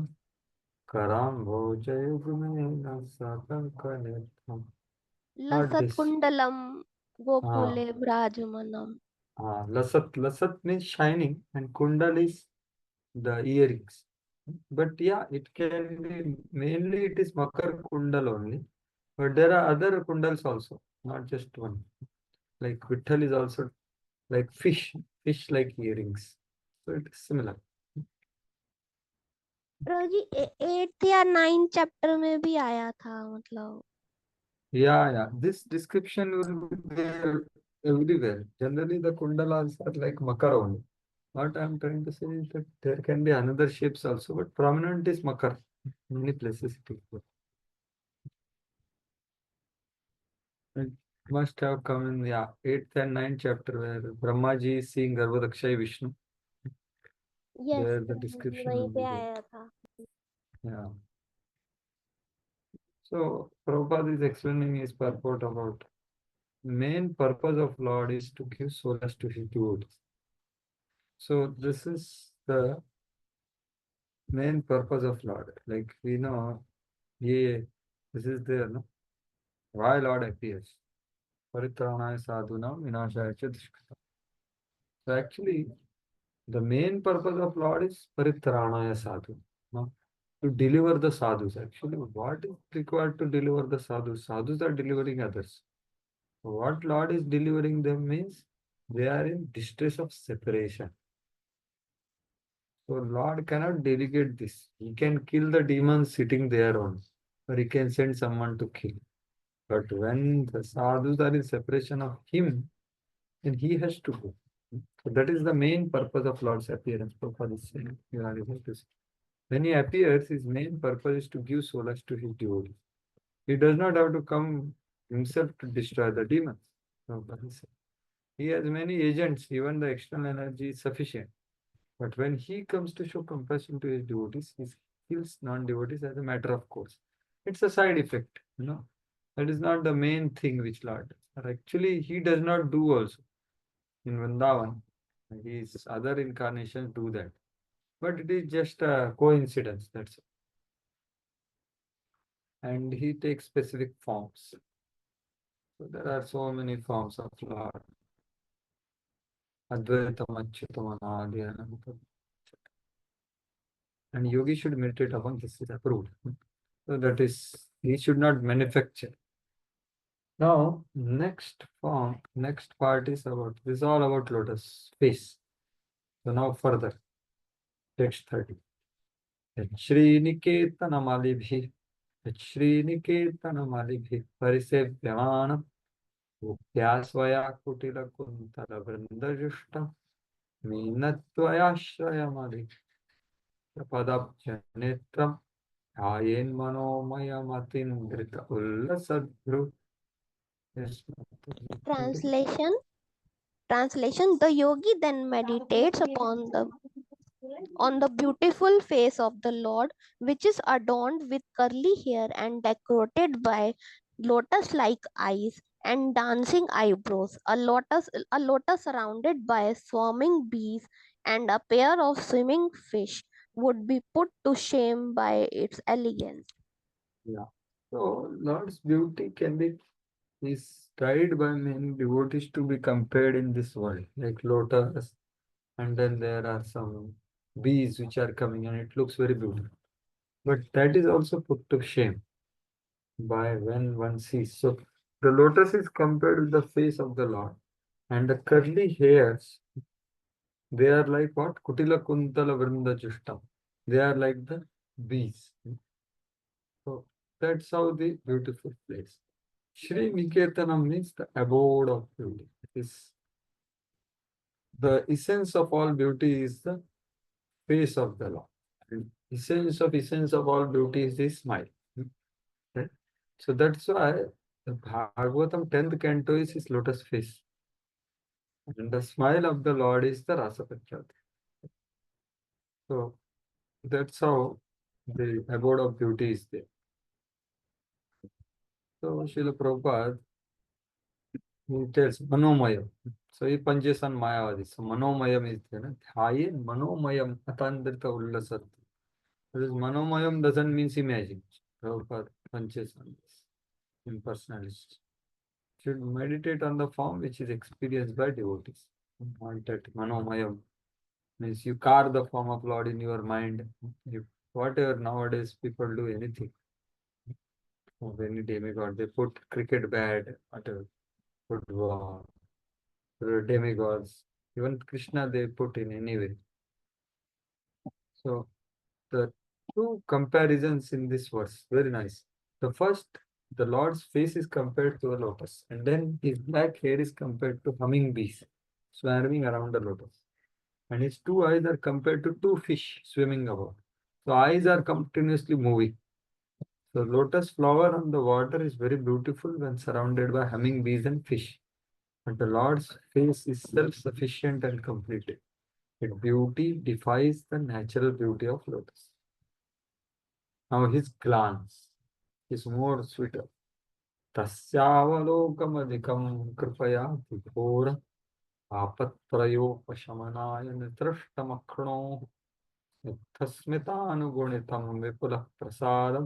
कराम्भोजयुग्मेन सकङ्कनेत्रम्. Not लसत this. Kundalam गोकुले Ah, विराजमानम. lasat. Lasat means shining, and kundal is the earrings. But yeah, it can be mainly it is Makar Kundal only. But there are other kundals also, not just one. Like Vitthal is also like fish like earrings. So it is similar. Prabhu ji 8th या 9th chapter में भी आया था, मतलब. Yeah. This description will be there everywhere. Generally, the kundalas are like Makar only. What I am trying to say is that there can be another shapes also, but prominent is Makar. Many places it is there. It must have come in 8th and 9th chapter where Brahmaji is seeing Garbhodakshai Vishnu. Yes There the Prabhu ji description वहीं will पे be there. आया था. Yeah. So Prabhupada is explaining his purport about main purpose of Lord is to give solace to his devotees. So this is the main purpose of Lord. Like we know, this is there, no? Why Lord appears? Paritranaya sadhunam vinashaya cha dushkritam. So actually, the main purpose of Lord is paritranaya sadhu, no? To deliver the sadhus. Actually, what is required to deliver the sadhus? Sadhus are delivering others. What Lord is delivering them means they are in distress of separation. So Lord cannot delegate this. He can kill the demons sitting there on, or he can send someone to kill. But when the sadhus are in separation of him, then he has to go. So that is the main purpose of Lord's appearance. Prabhupada is saying, you are able to see. When he appears, his main purpose is to give solace to his devotees. He does not have to come himself to destroy the demons. Prabhupada is saying. He has many agents, even the external energy is sufficient. But when he comes to show compassion to his devotees, he kills non-devotees as a matter of course. It's a side effect, you know. That is not the main thing which Lord does. Or actually, he does not do also. In Vrindavan, his other incarnations do that. But it is just a coincidence, that's all. And he takes specific forms. So there are so many forms of Lord. Advaitam, Achyutam, Anadi, Anantam. And yogi should meditate upon this is approved. So that is, he should not manufacture. Now, next part is about, this is all about lotus face. So now further, text 30. Sriniketanamalibi, Sriniketanamalibi, Parisevyanam, Ukyasvaya Kutila Kuntala Vrindajishta, Minatvayashrayamali, Padabjanetram, Ayen Manomayamatin Ullasadhru. Yes. Translation. The yogi then meditates on the beautiful face of the Lord, which is adorned with curly hair and decorated by lotus-like eyes and dancing eyebrows. A lotus surrounded by swarming bees and a pair of swimming fish would be put to shame by its elegance. Yeah. So Lord's beauty can be is tried by many devotees to be compared in this world, like lotus, and then there are some bees which are coming, and it looks very beautiful. But that is also put to shame by when one sees. So the lotus is compared with the face of the Lord, and the curly hairs, they are like what? Kutila Kuntala Vrinda Jushtam. They are like the bees. So that's how the beautiful place. Shri Niketanam means the abode of beauty. It is the essence of all beauty is the face of the Lord. And essence of all beauty is the smile. Right? So that's why the Bhagavatam 10th canto is his lotus face. And the smile of the Lord is the Rasa Pachyat. So that's how the abode of beauty is there. So Srila Prabhupada, he tells Manomayam. So he punches on Mayavadi. So Manomayam is there. Dhyaye Manomayam Atandrita Ullasat. This Manomayam doesn't mean imagine. Prabhupada punches on this impersonalist. Should meditate on the form which is experienced by devotees. Not that Manomayam means you carve the form of Lord in your mind. You, whatever nowadays people do anything. Of any demigod, they put cricket bat, whatever, football, demigods. Even Krishna they put in any way. So the two comparisons in this verse, very nice. The first, the Lord's face is compared to a lotus, and then his black hair is compared to humming bees swarming around the lotus. And his two eyes are compared to two fish swimming about. So eyes are continuously moving. So lotus flower on the water is very beautiful when surrounded by humming bees and fish. But the Lord's face is self-sufficient and complete. Its beauty defies the natural beauty of lotus. Now his glance is more sweeter. Tasyavalokam kripaya ghora आपत्रयोपशमनाय नितृष्टमक्षणो यत्थस्मितानुगुणितं विपुलः प्रसादं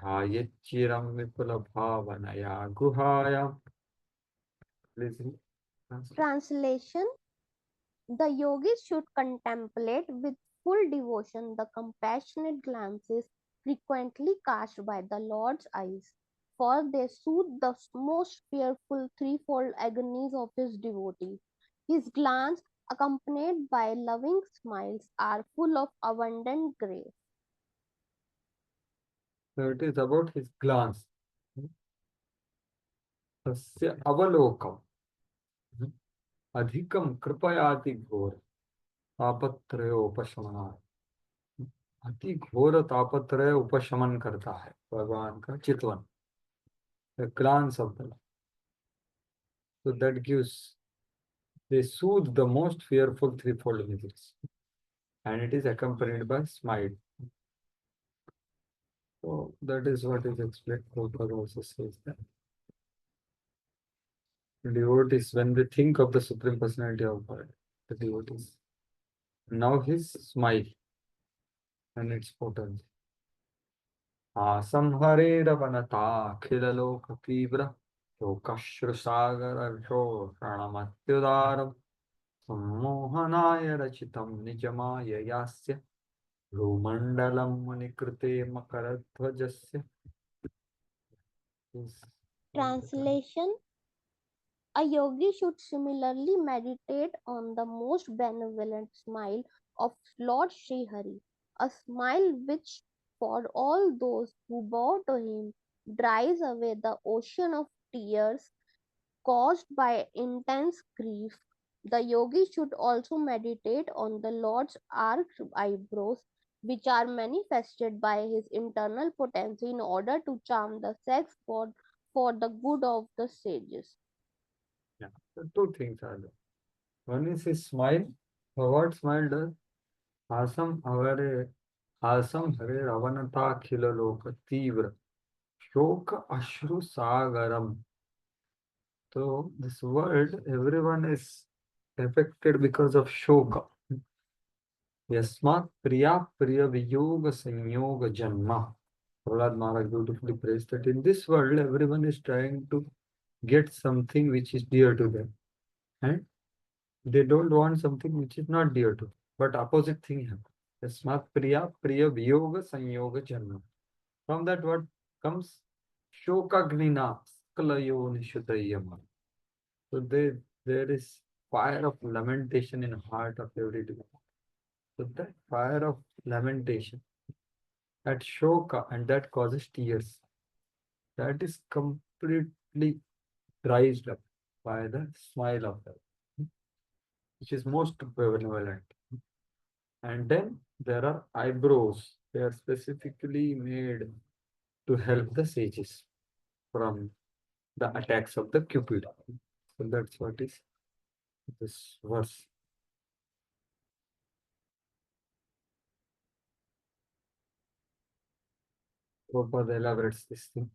ध्यायेच्चिरं विपुलभावनया गुहायां. Please read. Translation: the yogis should contemplate with full devotion the compassionate glances frequently cast by the Lord's eyes, for they soothe the most fearful threefold agonies of his devotees. His glance, accompanied by loving smiles, are full of abundant grace. So it is about his glance. तस्य अवलोकम अधिकम कृपयाति घोर तापत्रयोपशमनाय. अति घोर तापत्रय उपशमन करता है भगवान का चितवन. The glance of the Lord. So that gives, they soothe the most fearful threefold miseries. And it is accompanied by smile. So that is what is explained. Prabhupada also says that devotees, when they think of the Supreme Personality of God, the devotees, now his smile and its potency. Asamhareravanatta khilaloka tibra lokashrusagar shranamatyudaram sammohanaya rachitam nijamaya yasya Rumandalam Manikrute Makaradhvajasya. Translation: a yogi should similarly meditate on the most benevolent smile of Lord Sri Hari, a smile which, for all those who bow to him, dries away the ocean of tears caused by intense grief. The yogi should also meditate on the Lord's arched eyebrows, which are manifested by his internal potency in order to charm the sex god for the good of the sages. Yeah, so two things are there. One is his smile. So what smile does? Asam Hare Ravanata Khila Loka Tivra Shoka Ashru Sagaram. So this world, everyone is affected because of Shoka. Yasmat Priya Priya Viyoga Sanyoga Janma. Prahlad Maharaj beautifully praised that in this world, everyone is trying to get something which is dear to them. And they don't want something which is not dear to them. But opposite thing happens. Yasmat Priya Priya Viyoga Sanyoga Janma. From that what comes? Shokagnina Skalayo Nishutayama. So there is fire of lamentation in the heart of every devotee. So that fire of lamentation, that shoka, and that causes tears, that is completely raised up by the smile of God, which is most benevolent. And then there are eyebrows. They are specifically made to help the sages from the attacks of the Cupid. So that's what is this verse. Prabhupada elaborates this thing.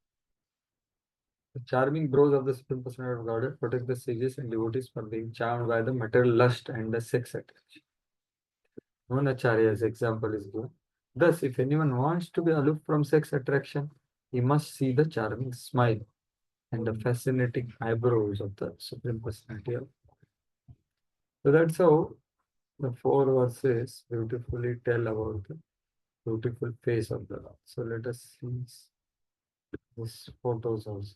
The charming brows of the Supreme Personality of Godhead protect the sages and devotees from being charmed by the material lust and the sex attraction. One Acharya's example is given. Thus, if anyone wants to be aloof from sex attraction, he must see the charming smile and the fascinating eyebrows of the Supreme Personality of God. So that's how the 4 verses beautifully tell about the beautiful face of the Lord. So let us see these photos also.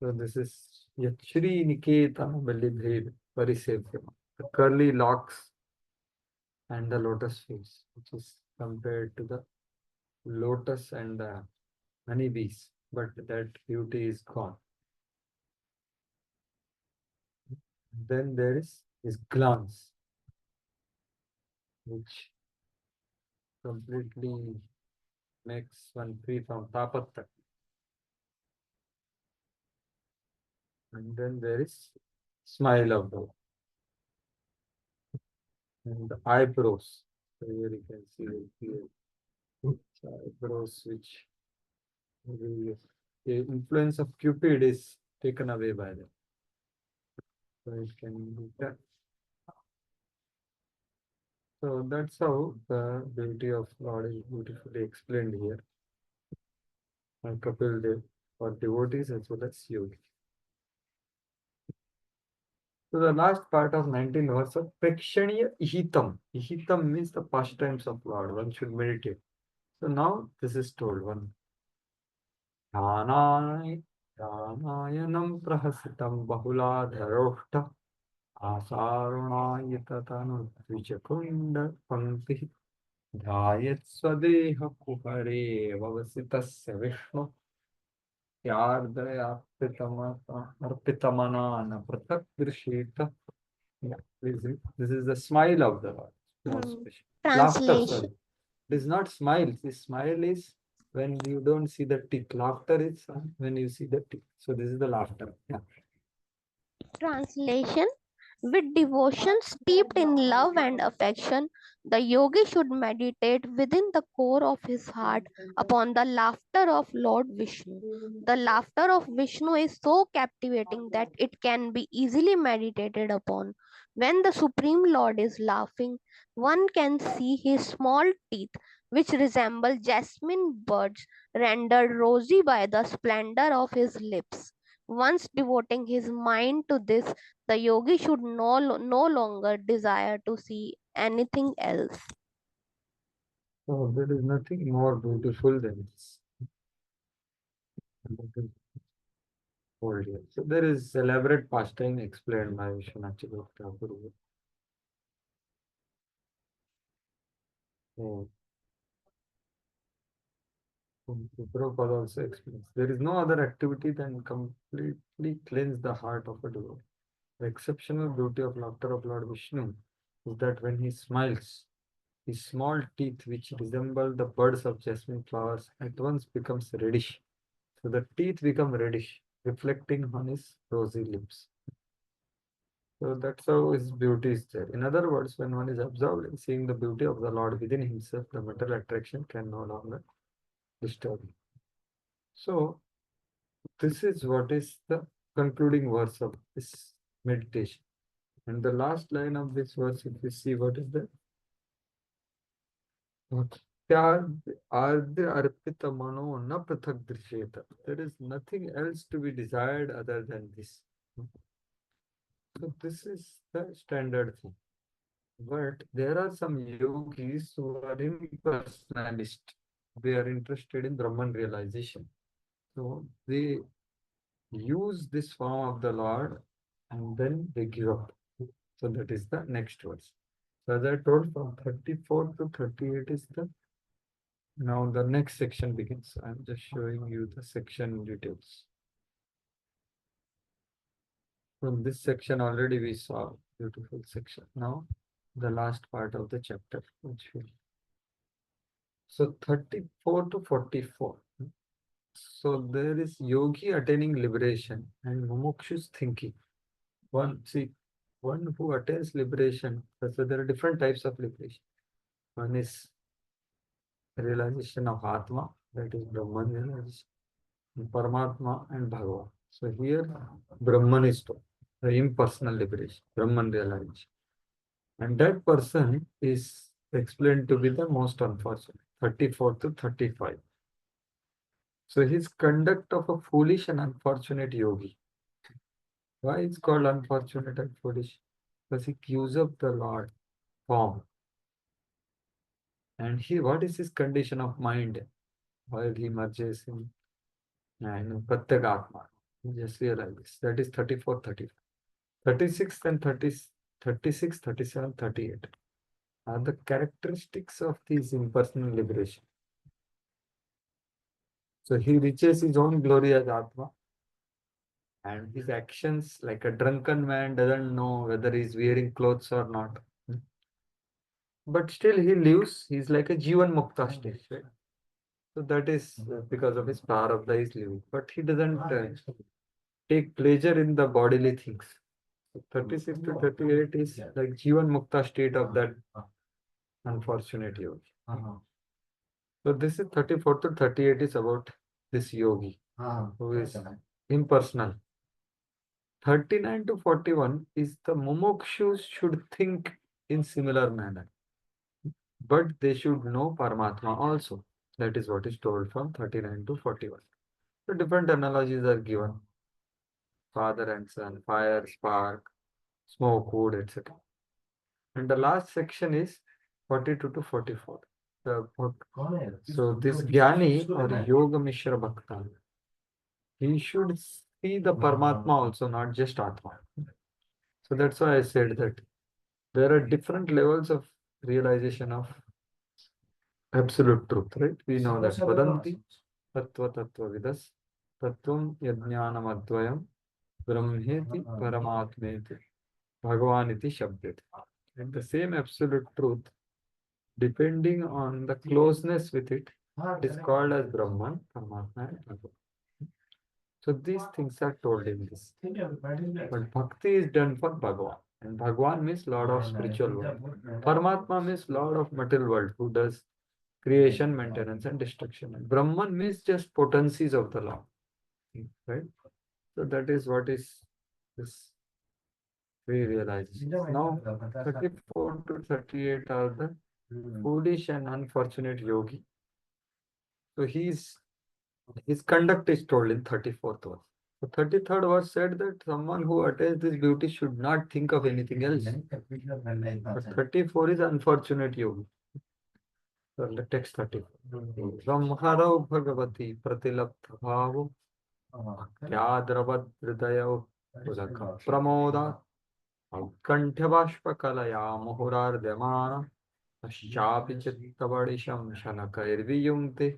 So this is Yachri Niketana Bellibhed Parisevya. The curly locks and the lotus face, which is compared to the lotus and the honeybees, but that beauty is gone. Then there is his glance, which completely makes one free from tapatta. And then there is smile of the and the eyebrows. So here you can see it here. Eyebrows, which the influence of Cupid is taken away by them. So it can be done. So that's how the beauty of Lord is beautifully explained here. And Kapil Dev for devotees as well as yogi. So the last part of 19th verse of Prekshaniya Ihitam. Ihitam means the pastimes of Lord. One should meditate. So now this is told one. Dhanayanam prahasitam bahuladharoshta asarunayitatan vijakunda pankti dhayat swadeha kuhare vavasitasya vishnu arpitamana pratak drisheta. Yeah, this is the smile of the Lord. More special. Laughter, Translation. sorry. It is not smile. The smile is when you don't see the teeth. Laughter is when you see the teeth. So this is the laughter. Yeah. Translation. With devotion steeped in love and affection, the yogi should meditate within the core of his heart upon the laughter of Lord Vishnu. The laughter of Vishnu is so captivating that it can be easily meditated upon. When the Supreme Lord is laughing, one can see his small teeth, which resemble jasmine buds, rendered rosy by the splendor of his lips. Once devoting his mind to this, the yogi should no longer desire to see anything else. So there is nothing more beautiful than this. So there is elaborate pastime explained by Vishwanath Thakur. Prabhupada also explains there is no other activity than completely cleanse the heart of a devotee. The exceptional beauty of laughter of Lord Vishnu is that when he smiles, his small teeth, which resemble the buds of jasmine flowers, at once becomes reddish. So the teeth become reddish, reflecting on his rosy lips. So that's how his beauty is there. In other words, when one is absorbed in seeing the beauty of the Lord within himself, the material attraction can no longer disturb him. So this is what is the concluding verse of this meditation. And the last line of this verse, if you see what is that? Arpita mano na prathak drisheta. There is nothing else to be desired other than this. So this is the standard thing. But there are some yogis who are impersonalist. They are interested in Brahman realization. So they use this form of the Lord and then they give up. So that is the next verse. So as I told, from 34 to 38 is the now the next section begins. I'm just showing you the section details. From this section already we saw beautiful section. Now the last part of the chapter, which will. So 34 to 44. So there is yogi attaining liberation and mumukshu's thinking. One who attains liberation. So there are different types of liberation. One is realization of Atma, That is Brahman realization. Paramatma and Bhagavan. So here Brahman is told, the impersonal liberation, Brahman realization. And that person is explained to be the most unfortunate, 34 to 35. So his conduct of a foolish and unfortunate yogi. Why is called unfortunate and foolish? Because he gives up the Lord form. And what is his condition of mind while he merges in and Pratyagatma? Just realize this. That is 34, 35. 36 and 30, 36, 37, 38 are the characteristics of this impersonal liberation. So he reaches his own glory as Atma, and his actions, like a drunken man, doesn't know whether he's wearing clothes or not. But still he lives, he's like a Jivan Mukta stage, right? So that is because of his power of the is living. But he doesn't take pleasure in the bodily things. So 36 to 38 is like Jivan Mukta state of that unfortunate yogi. So this is 34 to 38 is about this yogi who is impersonal. 39 to 41 is the mumukshus should think in similar manner, but they should know Paramatma also. That is what is told from 39 to 41. So different analogies are given. Father and son, fire, spark, smoke, wood, etc. And the last section is 42 to 44. So this Jnani or Yoga Mishra Bhakta, he should see the Paramatma also, not just Atma. So that's why I said that there are different levels of realization of absolute truth, right? We know that Vadanti Tattva Tattva Vidas Tattvam Yajnanam Advayam Brahmeti Paramatmeti Bhagavaniti Shabdeti. And the same absolute truth, depending on the closeness with it, is called as Brahman, Paramatma, and Bhagavan. So these things are told in this. But bhakti is done for Bhagavan. And Bhagavan means Lord of spiritual world. Paramatma means Lord of material world, who does creation, maintenance, and destruction. And Brahman means just potencies of the Lord. Right? So that is what is this we realize. Now 34 to 38 are the foolish and unfortunate yogi. So his conduct is told in 34th verse. The 33rd verse said that someone who attains this beauty should not think of anything else. But 34 is unfortunate yogi. So the text 34. Brahmarao Bhagavati Pratilapta Bhavo Yadravad Hridayo Pulaka Pramoda Kantyabashpakalaya Muhurardhyamana Paschapi Chittavadisham Shanakairviyumte.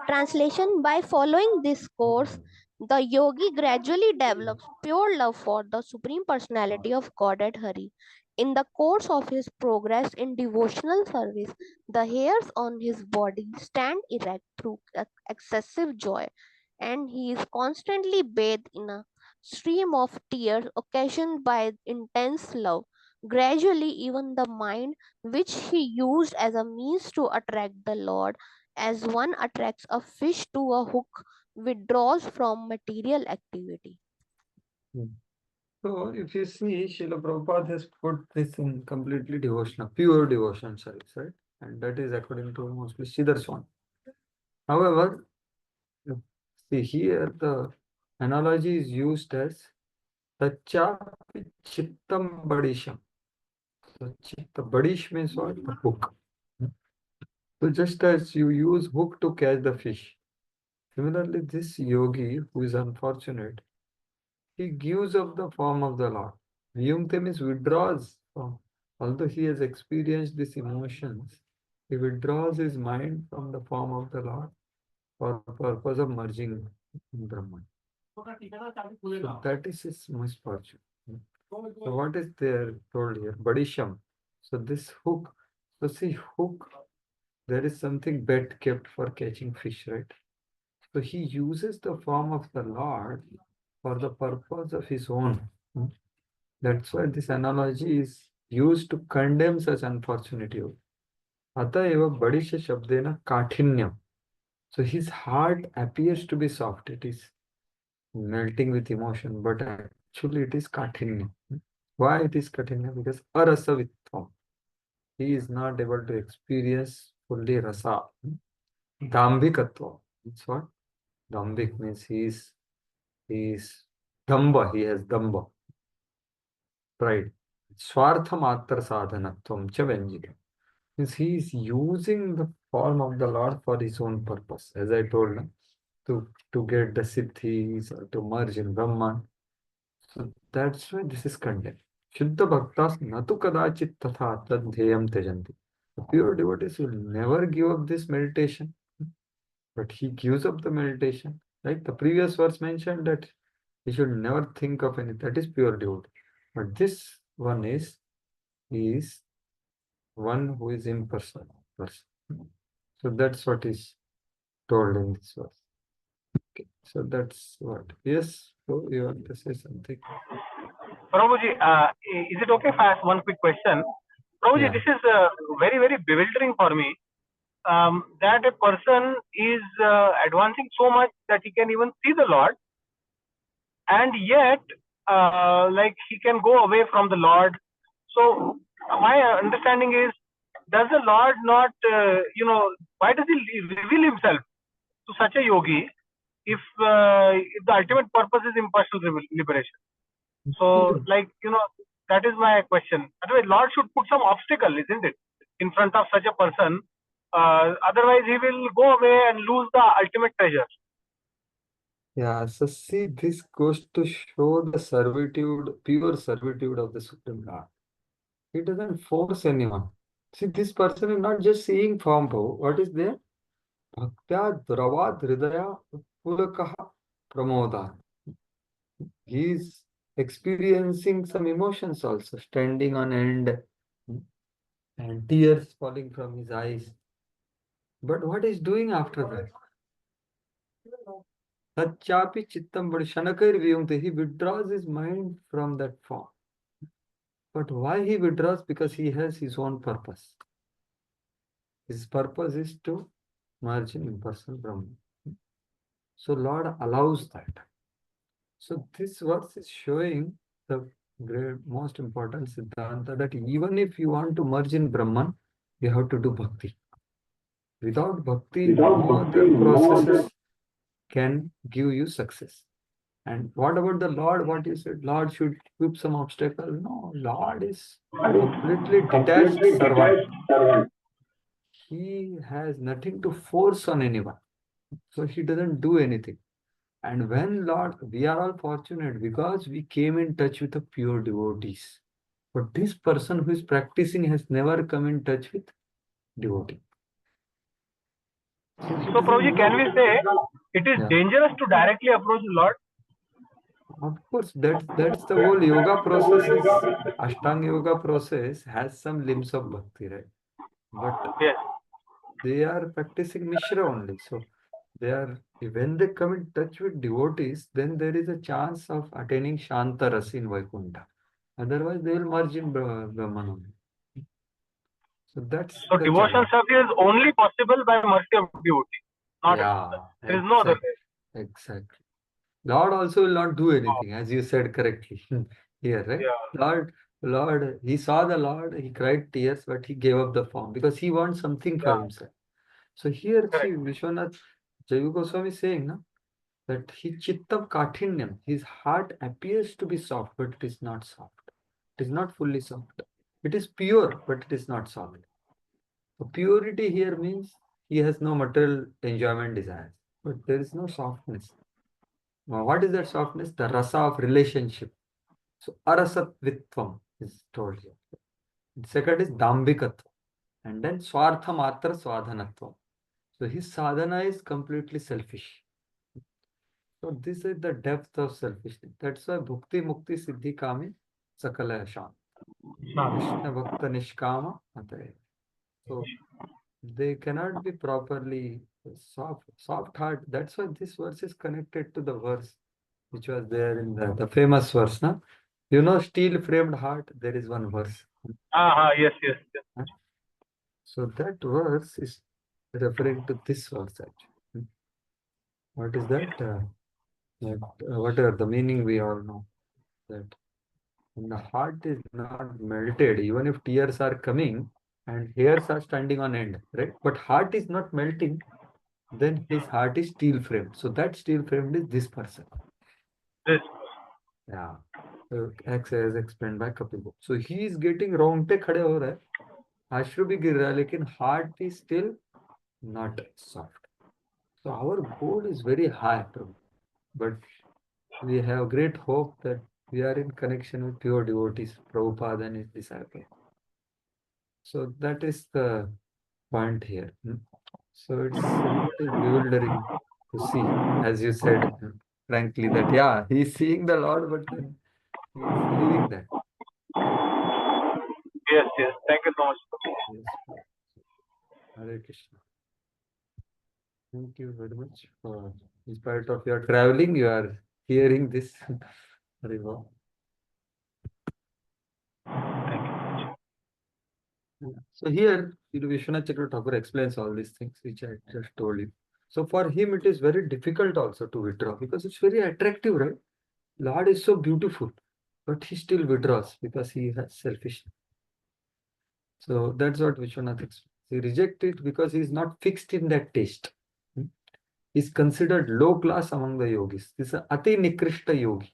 Translation. By following this course, the yogi gradually develops pure love for the Supreme Personality of Godhead Hari. In the course of his progress in devotional service, the hairs on his body stand erect through excessive joy, and he is constantly bathed in a stream of tears occasioned by intense love. Gradually, even the mind, which he used as a means to attract the Lord, as one attracts a fish to a hook, withdraws from material activity. So if you see, Srila Prabhupada has put this in completely devotional, pure devotion service, right? And that is according to mostly Siddhar Swami. However, see here the analogy is used as Tachapi Chittam Badisham. So Chitta Badish means what? The hook. So just as you use hook to catch the fish, similarly this yogi who is unfortunate, he gives up the form of the Lord. Viyumte means withdraws from, although he has experienced these emotions, he withdraws his mind from the form of the Lord for purpose of merging in Brahman. So that is his misfortune. So what is there told here? Badisham. So this hook, so see hook, there is something bet kept for catching fish, right? So he uses the form of the Lord for the purpose of his own. That's why this analogy is used to condemn such unfortunate yogi. अतएव बड़िश शब्देन काठिन्यम. So his heart appears to be soft. It is melting with emotion, but actually it is kaఠिन्य. Why it is kaఠिन्य? Because arasavitvam. He is not able to experience fully rasa. Dambhikatva. It's what? Dambhik means he is damba. He has damba. Pride. Swarthamatra sadhanatvam cha vyanjika. Means he is using the form of the Lord for his own purpose. As I told him, to get the siddhis or to merge in Brahman. So that's why this is condemned. Shuddha bhaktas natu kadachit tatha tadhyayam tejanti. The pure devotees will never give up this meditation, but he gives up the meditation. Right? The previous verse mentioned that he should never think of anything. That is pure devotee. But this one is one who is impersonal person. So that's what is told in this verse. Okay, so that's what. Yes, so you want to say something? Prabhuji, is it okay if I ask one quick question? Prabhuji, Yeah. this is very, very bewildering for me. That a person is advancing so much that he can even see the Lord, and yet, like he can go away from the Lord. So my understanding is, does the Lord not, why does he reveal himself to such a yogi if the ultimate purpose is impersonal liberation? So, that is my question. Otherwise, Lord should put some obstacle, isn't it, in front of such a person? Otherwise, he will go away and lose the ultimate treasure. Yeah, so see, this goes to show the servitude, pure servitude of the Supreme Lord. He doesn't force anyone. See, this person is not just seeing form. What is there? Bhaktya Dravat Hridaya Purakaha Pramoda. He is experiencing some emotions also, standing on end and tears falling from his eyes. But what is doing after that? Tachapi chittam shanakair viyungte. He withdraws his mind from that form. But why he withdraws? Because he has his own purpose. His purpose is to merge in impersonal Brahman. So Lord allows that. So this verse is showing the most important siddhanta that even if you want to merge in Brahman, you have to do bhakti. Without bhakti, no other processes can give you success. And what about the Lord? What you said, Lord should keep some obstacle? No, Lord is completely detached servant. He has nothing to force on anyone. So he doesn't do anything. And when Lord, we are all fortunate because we came in touch with the pure devotees. But this person who is practicing has never come in touch with devotee. So, Prabhuji, can we say it is dangerous to directly approach the Lord? Of course, that's the whole yoga process is Ashtanga yoga process has some limbs of bhakti, right? But yes, they are practicing Mishra only. So when they come in touch with devotees, then there is a chance of attaining Shanta Rasa in Vaikuntha. Otherwise, they will merge in Brahman only. So that's so the devotion challenge. service is only possible by mercy of devotee. Not there is no other way. Exactly. Lord also will not do anything, as you said correctly here, right? Yeah. Lord, he saw the Lord, he cried tears, but he gave up the form because he wants something for himself. So here, see, Vishwanath Jayu Goswami is saying that he chittam kathinyam, his heart appears to be soft, but it is not soft. It is not fully soft. It is pure, but it is not soft. So purity here means he has no material enjoyment desires, but there is no softness. Now, what is that softness? The rasa of relationship. So arasatvidvam is told here. The second is dambikatva. And then swartha matra swadhanatva. So his sadhana is completely selfish. So this is the depth of selfishness. That's why bhukti mukti siddhi kami sakala shan. Krishna bhakta nishkama ataya. So they cannot be properly soft heart. That's why this verse is connected to the verse which was there in the famous verse. Na? You know, steel framed heart, there is one verse. Yes, yes, yes. So that verse is referring to this verse actually. What is that? Whatever the meaning we all know, that when the heart is not melted, even if tears are coming and hairs are standing on end, right? But heart is not melting, then his heart is steel framed. So that steel framed is this person. This. Yeah. As explained by Kapil. So he is getting रोंगटे खड़े हो रहा है, आश्रु भी गिर रहा है, लेकिन heart is still not soft. So our goal is very high, Prabhu. But we have great hope that we are in connection with pure devotees, Prabhupada and his disciples. So that is the point here. So it's a little bewildering to see, as you said, frankly, that yeah, he's seeing the Lord, but then he's leaving that. Yes, yes. Thank you so much. Yes. Hare Krishna. Thank you very much for, in spite of your traveling, you are hearing this. Hare Krishna. So here, Vishwanath Chakravarti Thakur explains all these things which I just told you. So for him, it is very difficult also to withdraw because it's very attractive, right? Lord is so beautiful, but he still withdraws because he has selfishness. So that's what Vishwanath explains. He rejects it because he is not fixed in that taste. He is considered low class among the yogis. This is Ati Nikrishta yogi.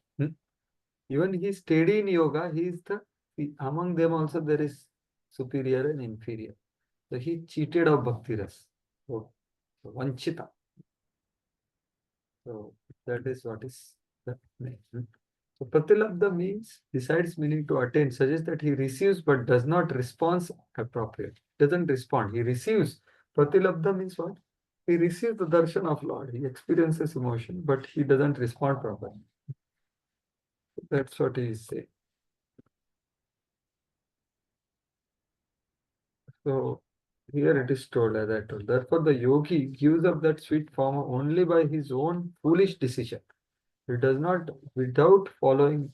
Even he is steady in yoga, among them also there is superior and inferior. So he cheated of Bhakti Ras. So Vanchita. So that is what is the name. So Pratilabdha means, besides meaning to attain, suggests that he receives but does not respond appropriate. Doesn't respond. He receives. Pratilabdha means what? He receives the darshan of Lord. He experiences emotion, but he doesn't respond properly. That's what he is saying. So here it is told, as I told. Therefore, the yogi gives up that sweet form only by his own foolish decision. He does not without following.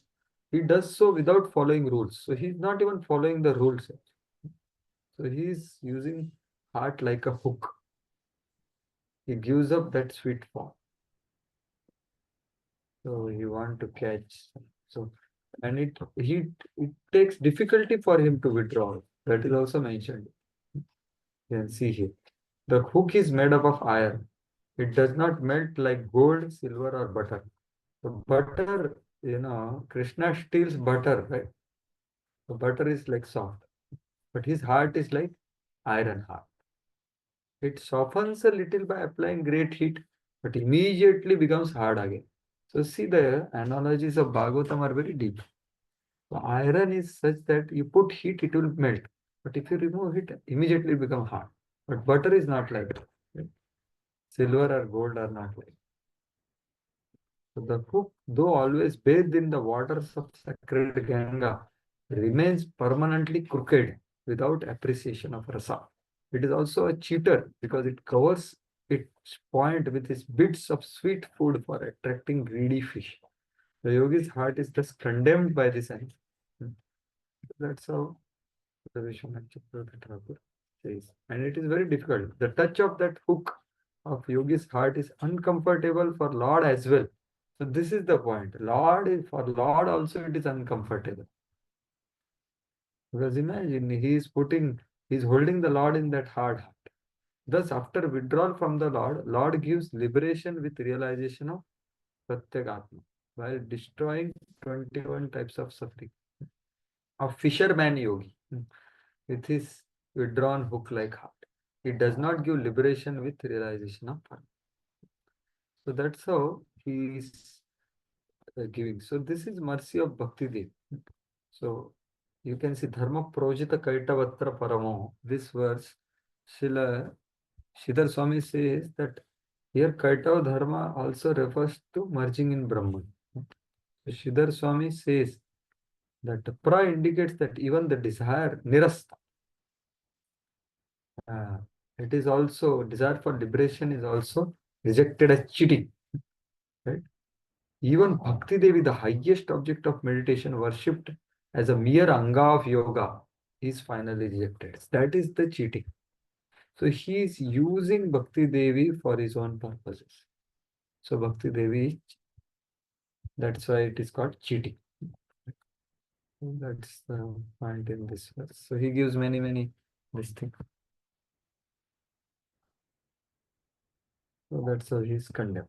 He does so without following rules. So he's not even following the rules. So he's using heart like a hook. He gives up that sweet form. So he want to catch. So and it takes difficulty for him to withdraw. That is also mentioned. You can see here. The hook is made up of iron. It does not melt like gold, silver, or butter. So butter, Krishna steals butter, right? The butter is like soft, but his heart is like iron heart. It softens a little by applying great heat, but immediately becomes hard again. So see, the analogies of Bhagavatam are very deep. So iron is such that you put heat, it will melt. But if you remove it, immediately become hard. But butter is not like that. Right? Silver or gold are not like that. So the hook, though always bathed in the waters of sacred Ganga, remains permanently crooked without appreciation of rasa. It is also a cheater because it covers its point with its bits of sweet food for attracting greedy fish. The yogi's heart is thus condemned by this end. That's how the Vishwanath Chakravarti Thakur says. And it is very difficult. The touch of that hook of yogi's heart is uncomfortable for Lord as well. So this is the point. For Lord also it is uncomfortable. Because imagine he's holding the Lord in that hard heart. Thus, after withdrawal from the Lord, Lord gives liberation with realization of Pratyagatma while destroying 21 types of suffering. A fisherman yogi with his withdrawn hook-like heart. He does not give liberation with realization of Param. So that's how he is giving. So this is mercy of Bhakti Dev. So you can see Dharma Projita Kaitavatra Paramo. This verse, Sridhar Swami says that here Kaitava Dharma also refers to merging in Brahman. So Sridhar Swami says that pra indicates that even the desire, nirasta, it is also, desire for liberation is also rejected as cheating. Right? Even Bhakti Devi, the highest object of meditation, worshipped as a mere anga of yoga, is finally rejected. That is the cheating. So he is using Bhakti Devi for his own purposes. So Bhakti Devi, that's why it is called cheating. That's the point in this verse. So he gives many this thing. So that's how he is condemned.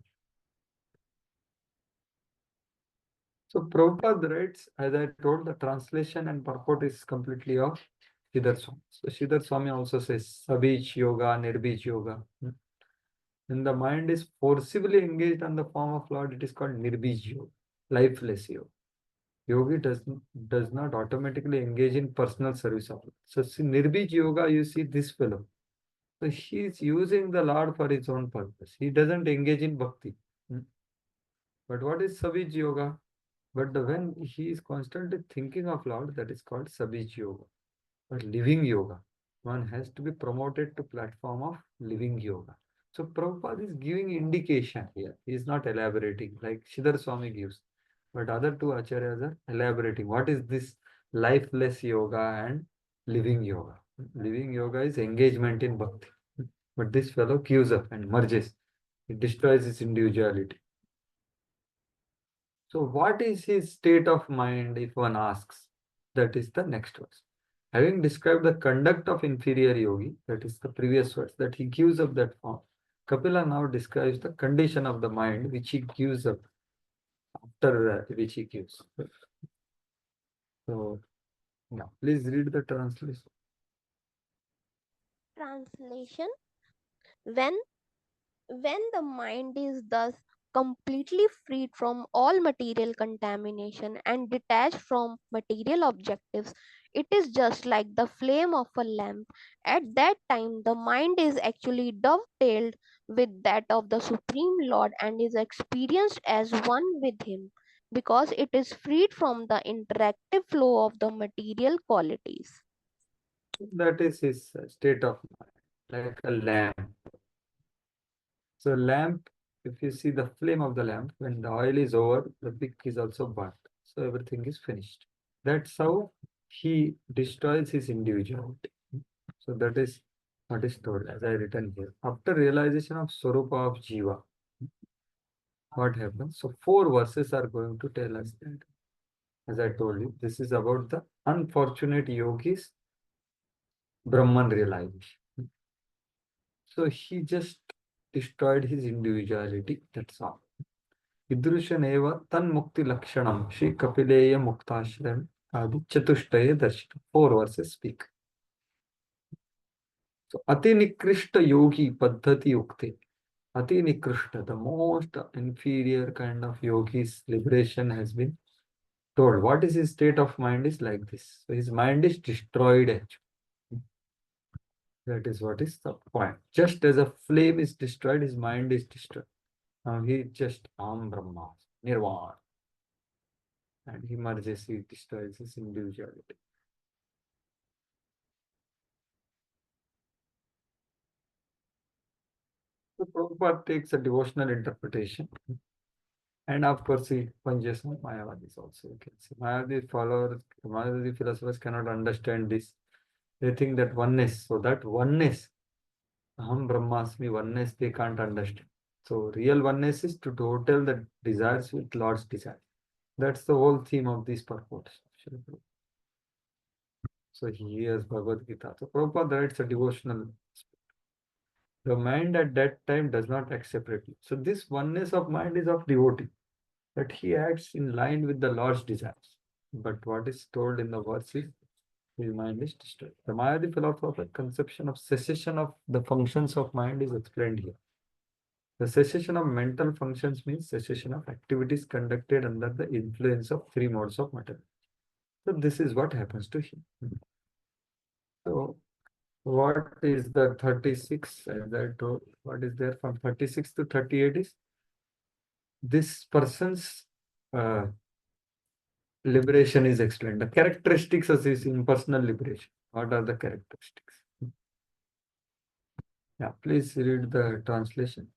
So Prabhupada writes, as I told, the translation and purport is completely of Sridhar Swami. So Sridhar Swami also says Sabij Yoga, Nirbij Yoga. When the mind is forcibly engaged on the form of Lord, it is called Nirbij Yoga, lifeless yoga. Yogi does not automatically engage in personal service of Lord. So see, Nirbij Yoga, you see this fellow. So he is using the Lord for his own purpose. He doesn't engage in bhakti. But what is Sabij Yoga? But when he is constantly thinking of Lord, that is called Sabij Yoga. But living yoga, one has to be promoted to platform of living yoga. So Prabhupada is giving indication here. He is not elaborating like Sridhar Swami gives. But other two acharyas are elaborating. What is this lifeless yoga and living yoga? Living yoga is engagement in bhakti. But this fellow gives up and merges. It destroys his individuality. So what is his state of mind if one asks? That is the next verse. Having described the conduct of inferior yogi, that is the previous verse, that he gives up that form, Kapila now describes the condition of the mind which he gives up after which he gives. So, now please read the translation. Translation: when the mind is thus completely freed from all material contamination and detached from material objectives, it is just like the flame of a lamp. At that time, the mind is actually dovetailed with that of the Supreme Lord and is experienced as one with Him, because it is freed from the interactive flow of the material qualities. That is his state of mind, like a lamp. So lamp, if you see the flame of the lamp, when the oil is over, the wick is also burnt. So everything is finished. That's how he destroys his individuality. So that is what is told as I written here. After realization of Swarupa of Jiva, what happens? So 4 verses are going to tell us that. As I told you, this is about the unfortunate yogis Brahman realization. So he just destroyed his individuality. That's all. Idrushaneva Tanmukti Lakshanam Shri Kapileya Muktashram Adi Chatushtaya Darshana. 4 verses speak. So Ati Nikrishta Yogi Paddhati Ukte. Ati Nikrishta, the most inferior kind of yogi's liberation has been told. What is his state of mind is like this. So his mind is destroyed actually. That is what is the point. Just as a flame is destroyed, his mind is destroyed. Now he just Brahma, Nirvana. And he merges, he destroys his individuality. So Prabhupada takes a devotional interpretation. And of course, he punches on Mayavadis also. You can see Mayavadi followers, Mayavadi philosophers cannot understand this. They think that oneness. So that oneness, Aham Brahmasmi, oneness, they can't understand. So real oneness is to total the desires with Lord's desire. That's the whole theme of these purports. So here's Bhagavad Gita. So Prabhupada writes a devotional. The mind at that time does not act separately. So this oneness of mind is of devotee, that he acts in line with the Lord's desires. But what is told in the verse is his mind is destroyed. The Mayadi philosophical conception of cessation of the functions of mind is explained here. The cessation of mental functions means cessation of activities conducted under the influence of 3 modes of matter. So this is what happens to him. So what is the 36? As I told, what is there from 36 to 38 is this person's liberation is explained. The characteristics of this impersonal liberation. What are the characteristics? Yeah, please read the translation.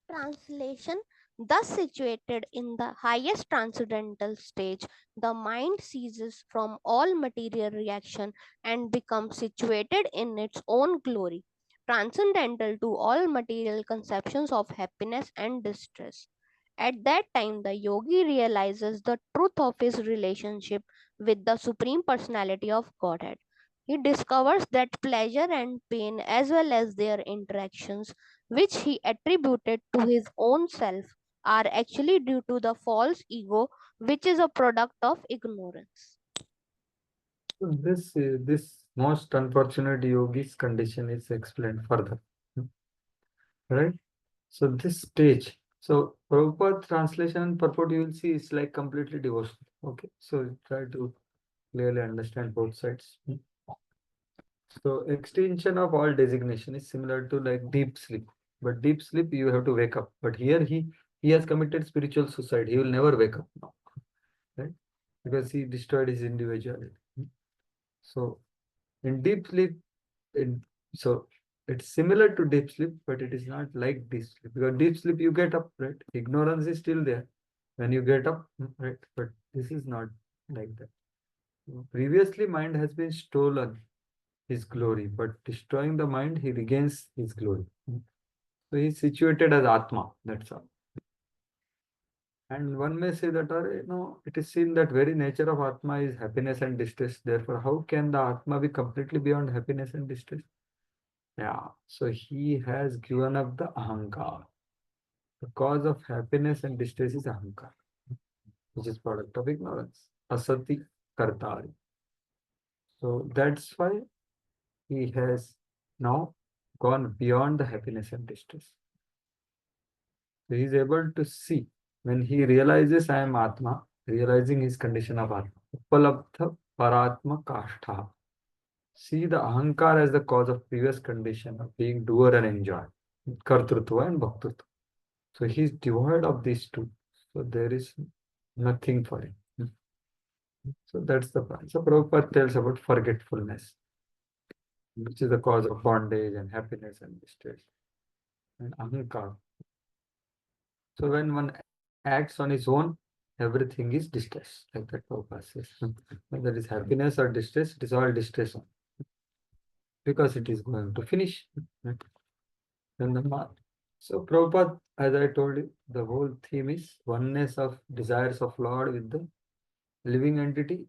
Translation: Thus, situated in the highest transcendental stage, the mind ceases from all material reaction and becomes situated in its own glory, transcendental to all material conceptions of happiness and distress. At that time, the yogi realizes the truth of his relationship with the Supreme Personality of Godhead. He discovers that pleasure and pain, as well as their interactions, which he attributed to his own self, are actually due to the false ego, which is a product of ignorance. So this most unfortunate yogi's condition is explained further, right? So this stage, so Prabhupada translation and purport you will see is like completely devotional. Okay, so try to clearly understand both sides. So extension of all designation is similar to like deep sleep, but deep sleep you have to wake up. But here he has committed spiritual suicide. He will never wake up now, right? Because he destroyed his individuality. So in deep sleep, in, so it's similar to deep sleep, but it is not like deep sleep. Because deep sleep you get up, right? Ignorance is still there when you get up, right? But this is not like that. Previously, mind has been stolen his glory, but destroying the mind, he regains his glory. So he is situated as Atma, that's all. And one may say that, it is seen that very nature of Atma is happiness and distress. Therefore, how can the Atma be completely beyond happiness and distress? Yeah, so he has given up the Ahankar. The cause of happiness and distress is Ahankar, which is product of ignorance. Asati Kartari. So that's why he has now gone beyond the happiness and distress. So he is able to see when he realizes I am Atma, realizing his condition of Atma. Upalabdha Paratma Kashtha. See the Ahankar as the cause of previous condition of being doer and enjoyer, Kartrutva and Bhaktrutva. So he is devoid of these two. So there is nothing for him. So that's the point. So Prabhupada tells about forgetfulness, which is the cause of bondage and happiness and distress. And Ahankar. So when one acts on his own, everything is distress, like that Prabhupada says. Whether it is happiness or distress, it is all distress because it is going to finish. Then so Prabhupada, as I told you, the whole theme is oneness of desires of Lord with the living entity.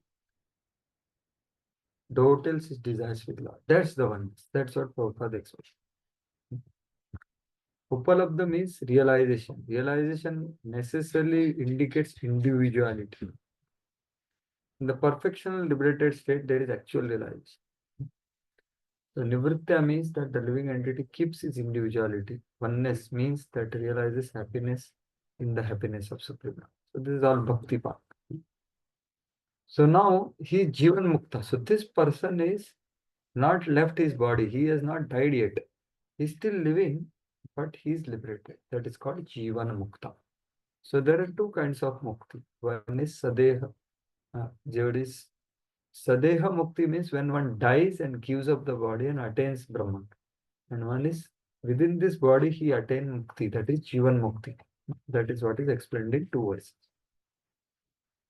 Totals is desires with Lord. That's the oneness. That's what Prabhupada explains. Upalabdha means realization. Realization necessarily indicates individuality. In the perfectional liberated state, there is actual realization. So Nivritya means that the living entity keeps its individuality. Oneness means that realizes happiness in the happiness of Supreme. So this is all Bhakti part. So now he is Jivan Mukta. So this person is not left his body. He has not died yet. He is still living, but he is liberated. That is called Jivan Mukta. So there are two kinds of Mukti. One is Sadeha. Sadeha Mukti means when one dies and gives up the body and attains Brahman. And one is within this body he attains Mukti. That is Jivan Mukti. That is what is explained in two verses.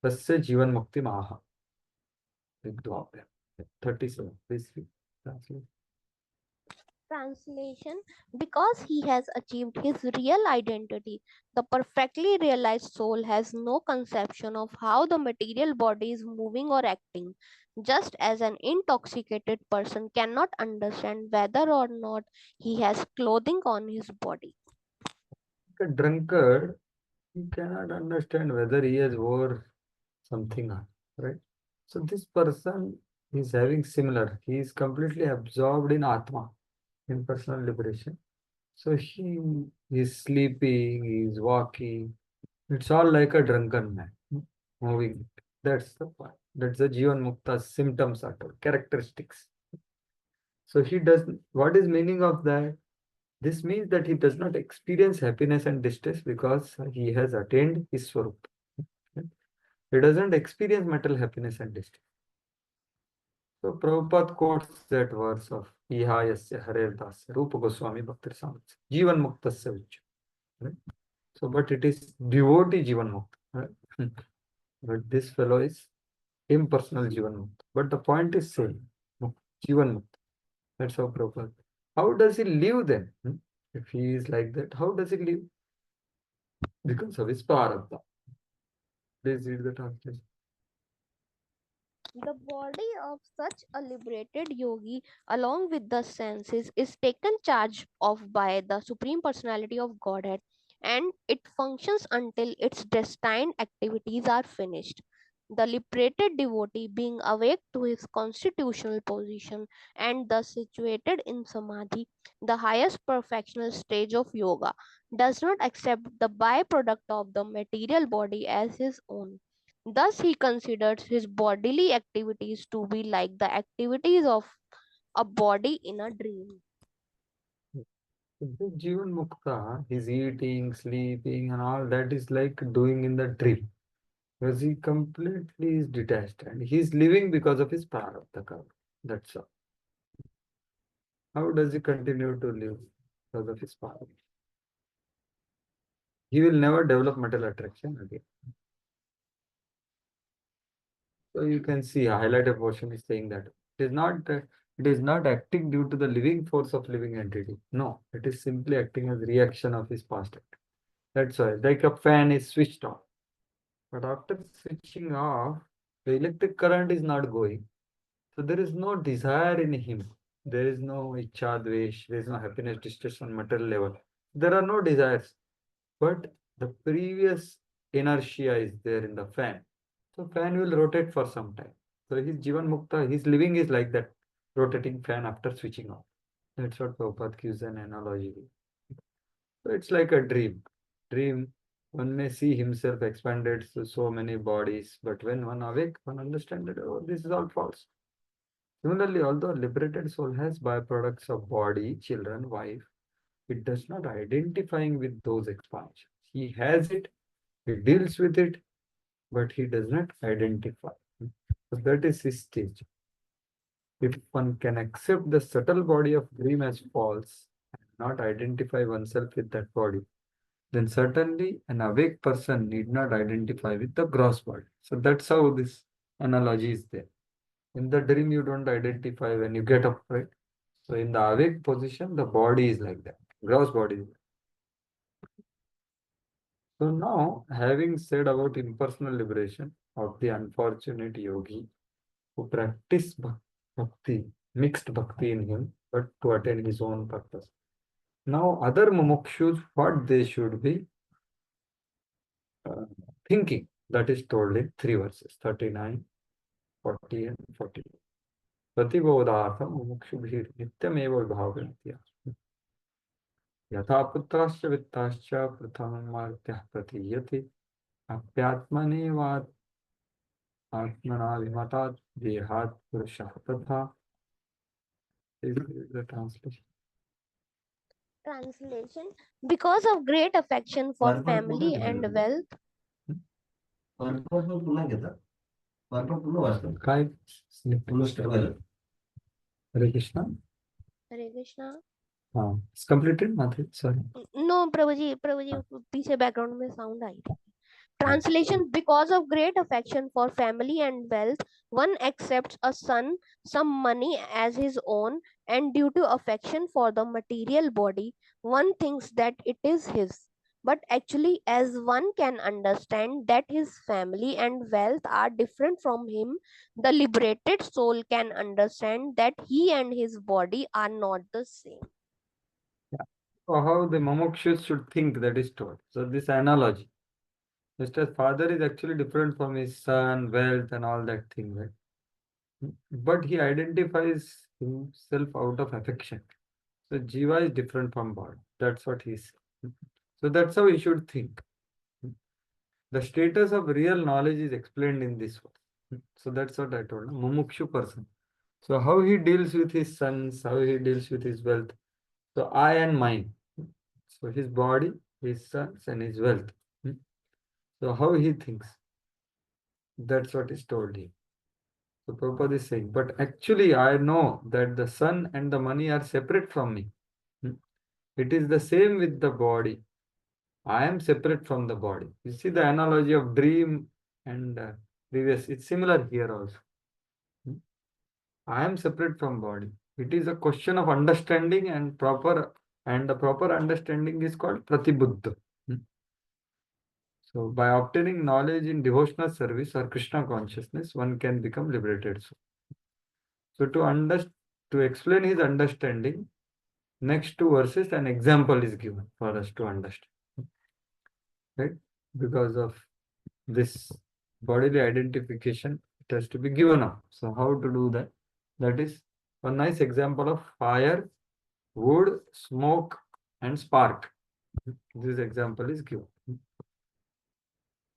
Tasya Jivan Mukti Maha. 37. Please translate. Translation: because he has achieved his real identity, the perfectly realized soul has no conception of how the material body is moving or acting, just as an intoxicated person cannot understand whether or not he has clothing on his body. A drunkard, he cannot understand whether he has wore something on, right? So this person is having similar. He is completely absorbed in Atma, in personal liberation. So he is sleeping, he is walking. It's all like a drunken man, moving. That's the point. That's the Jivan Mukta symptoms are told, characteristics. So he does, what is meaning of that? This means that he does not experience happiness and distress because he has attained his Swarup. He doesn't experience mental happiness and distress. So Prabhupada quotes that verse of Ihayasya Harer Dasya Rupa Goswami Bhakti Samatsa Jivan Muktasya Viccha. Right? So, but it is devotee Jivan Mukta, right? But this fellow is impersonal Jivan Mukta. But the point is same, Jivan Mukta. That's how Prabhupada. How does he live then? If he is like that, how does he live? Because of his prarabdha. Please read the translation. The body of such a liberated yogi, along with the senses, is taken charge of by the Supreme Personality of Godhead, and it functions until its destined activities are finished. The liberated devotee, being awake to his constitutional position and thus situated in samadhi, the highest perfectional stage of yoga, does not accept the byproduct of the material body as his own. Thus, he considers his bodily activities to be like the activities of a body in a dream. The Jivan Mukta, his eating, sleeping, and all that is like doing in the dream. Because he completely is detached and he's living because of his prarabdha karma. That's all. How does he continue to live because of his prarabdha? He will never develop material attraction again. So you can see a highlighted portion is saying that it is not acting due to the living force of living entity. No, it is simply acting as reaction of his past act. That's why, like a fan is switched off. But after switching off, the electric current is not going. So there is no desire in him. There is no ichha dvesh, there is no happiness, distress on material level. There are no desires. But the previous inertia is there in the fan. So fan will rotate for some time. So his Jivan Mukta, his living is like that rotating fan after switching off. That's what Prabhupada gives an analogy. So it's like a dream. Dream, one may see himself expanded to so many bodies, but when one awake, one understands that oh, this is all false. Similarly, although liberated soul has byproducts of body, children, wife, it does not identifying with those expansions. He has it, he deals with it, but he does not identify. So that is his stage. If one can accept the subtle body of dream as false and not identify oneself with that body, then certainly an awake person need not identify with the gross body. So that's how this analogy is there. In the dream, you don't identify when you get up, right? So in the awake position, the body is like that, gross body. So now, having said about impersonal liberation of the unfortunate yogi who practiced bhakti, mixed bhakti in him, but to attain his own purpose. Now, other mumukshus, what they should be uh, thinking, that is told in three verses, 39, 40 and 41. प्रतिबोधार्थम मुमुक्षुभिः नित्यमेव विभावयन्ति यथा पुत्राश्च वित्ताश्च प्रथममार्त्यः प्रतीयते अप्यात्मनेवात् आत्मना विमतात् देहात् पुरुषः तथा. Is the translation? Translation: because of great affection for family and wealth, काय Hare Krishna. Hare Krishna. It's completed, Madhuri. Sorry. No, Prabhuji, पीछे background में sound आई थी. Translation: because of great affection for family and wealth, one accepts a son, some money as his own, and due to affection for the material body, one thinks that it is his. But actually, as one can understand that his family and wealth are different from him, the liberated soul can understand that he and his body are not the same. So how the mumukshus should think, that is told. So this analogy. Just as father is actually different from his son, wealth and all that thing, right? But he identifies himself out of affection. So Jiva is different from body. That's what he said. So that's how he should think. The status of real knowledge is explained in this one. So that's what I told. Mumukshu person. So how he deals with his sons, how he deals with his wealth. So I and mine. So his body, his sons and his wealth. So how he thinks. That's what is told here. So Prabhupada is saying, but actually I know that the sun and the money are separate from me. It is the same with the body. I am separate from the body. You see the analogy of dream and previous, it's similar here also. I am separate from body. It is a question of understanding and the proper understanding is called pratibuddha. So by obtaining knowledge in devotional service or Krishna consciousness, one can become liberated. So to explain his understanding, next two verses, an example is given for us to understand. Right? Because of this bodily identification, it has to be given up. So how to do that? That is one nice example of fire, wood, smoke, and spark. This example is given.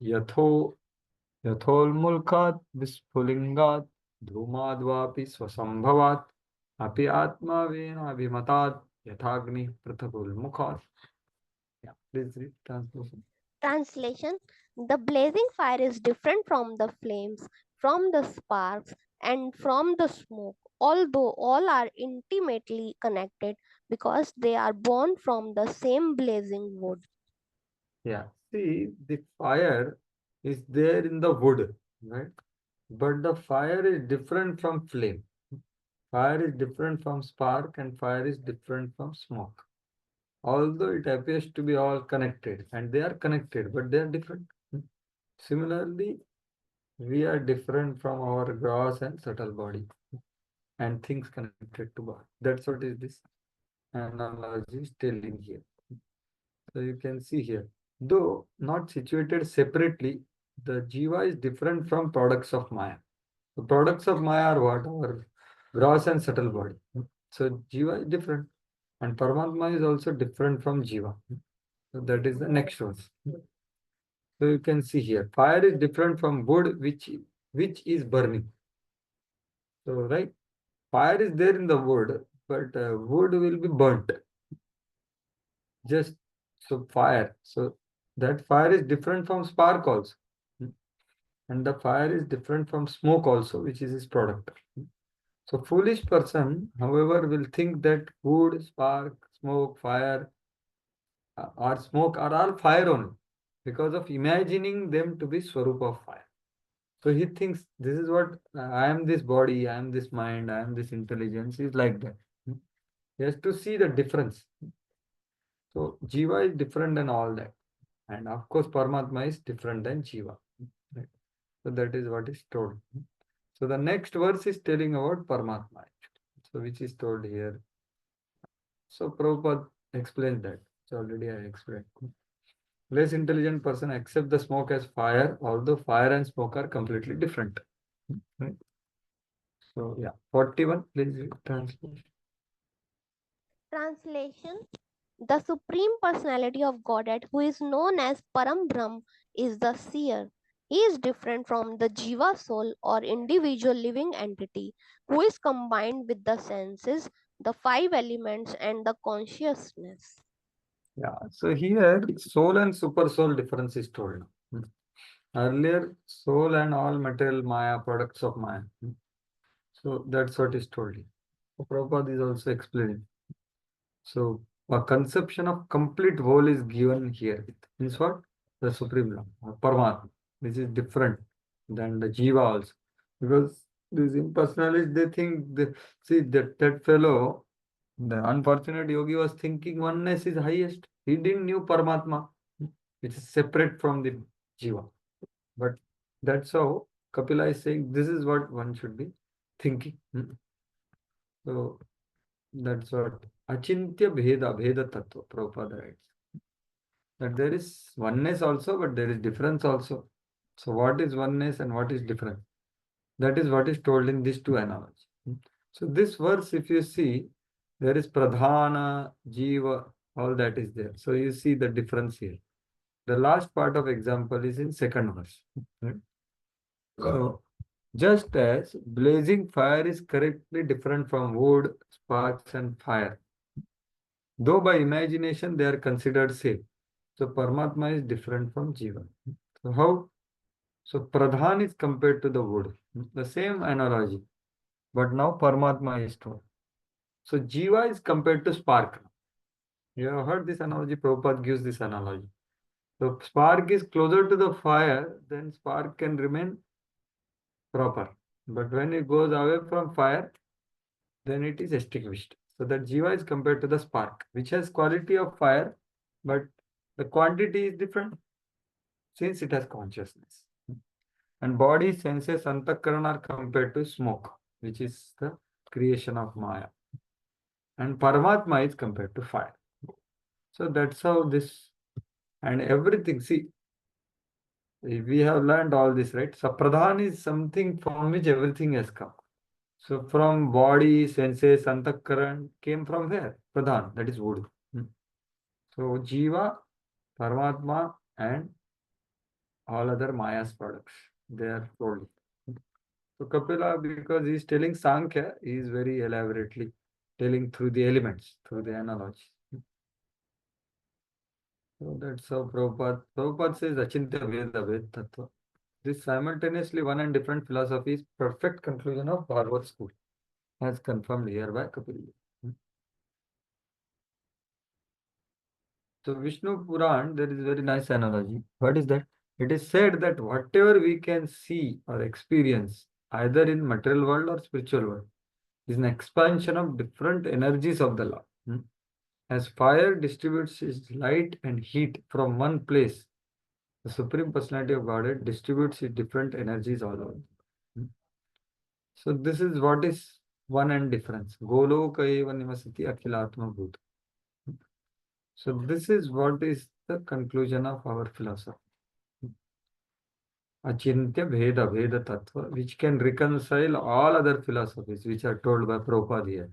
Yatho यथोल्मुल्कात् विस्फुलिङ्गात् धूमाद्वापि स्वसम्भवात् अपि आत्मावेनाभिमतात् यथाग्निः पृथगुल्मुखात्. Yeah, please read translation. Translation: the blazing fire is different from the flames, from the sparks, and from the smoke, although all are intimately connected because they are born from the same blazing wood. Yeah, see, the fire is there in the wood, right? But the fire is different from flame. Fire is different from spark, and fire is different from smoke. Although it appears to be all connected, and they are connected, but they are different. Similarly, we are different from our gross and subtle body and things connected to body. That's what is this analogy is telling here. So you can see here, though not situated separately, the jiva is different from products of Maya. The products of Maya are what? Our gross and subtle body. So jiva is different. And Paramatma is also different from jiva. So that is the next verse. So you can see here, fire is different from wood, which is burning. So right, fire is there in the wood, but wood will be burnt. Just so fire. So that fire is different from spark also. And the fire is different from smoke also, which is his product. So foolish person, however, will think that wood, spark, smoke, fire, or smoke are all fire only because of imagining them to be Swarupa of fire. So he thinks this is what I am this body, I am this mind, I am this intelligence, is like that. He has to see the difference. So Jiva is different than all that. And of course, Paramatma is different than Jiva. Right? So that is what is told. So the next verse is telling about Paramatma. So which is told here. So Prabhupada explained that. So already I explained. Less intelligent person accept the smoke as fire, although fire and smoke are completely different. Right? So yeah, 41, please read translation. Translation: the Supreme Personality of Godhead, who is known as Param Brahm, is the seer. He is different from the Jiva soul or individual living entity, who is combined with the senses, the five elements, and the consciousness. Yeah, so here soul and super soul difference is told. Earlier, soul and all material Maya, products of Maya. So that's what is told here. So Prabhupada is also explaining. So a conception of complete whole is given here. It means what? The Supreme Lord, or Paramatma, which is different than the Jiva also. Because these impersonalists, they think, see that fellow, the unfortunate yogi was thinking oneness is highest. He didn't knew Paramatma, which is separate from the Jiva. But that's how Kapila is saying this is what one should be thinking. So that's what Achintya Bheda Tattva, Prabhupada writes. That there is oneness also, but there is difference also. So what is oneness and what is difference? That is what is told in these two analogies. So this verse, if you see, there is Pradhana, Jiva, all that is there. So you see the difference here. The last part of example is in second verse. Right? So just as blazing fire is correctly different from wood, sparks, and fire, though by imagination they are considered same. So Paramatma is different from Jiva. So how? So Pradhan is compared to the wood. The same analogy. But now Paramatma is told. So Jiva is compared to spark. You have heard this analogy, Prabhupada gives this analogy. So spark is closer to the fire, then spark can remain proper. But when it goes away from fire, then it is extinguished. So that jiva is compared to the spark, which has quality of fire, but the quantity is different since it has consciousness. And body, senses, antakaran are compared to smoke, which is the creation of Maya. And Paramatma is compared to fire. So that's how this and everything. See, we have learned all this, right? So Pradhan is something from which everything has come. So from body, senses, antakaran came from where? Pradhan, that is wood. So Jiva, Paramatma, and all other Maya's products, they are told. So Kapila, because he is telling Sankhya, he is very elaborately telling through the elements, through the analogy. So that's how Prabhupada says Achintya Veda Ved Tattva. This simultaneously one and different philosophy is perfect conclusion of Bhagavad school, as confirmed here by Kapil. So Vishnu Puran, there is a very nice analogy. What is that? It is said that whatever we can see or experience, either in material world or spiritual world, is an expansion of different energies of the Lord. As fire distributes its light and heat from one place, the Supreme Personality of Godhead distributes its different energies all over. So this is what is one and difference. Goloka eva nimasati akhilatma bhut. So this is what is the conclusion of our philosophy. Achintya Veda Tattva, which can reconcile all other philosophies which are told by Prabhupada here.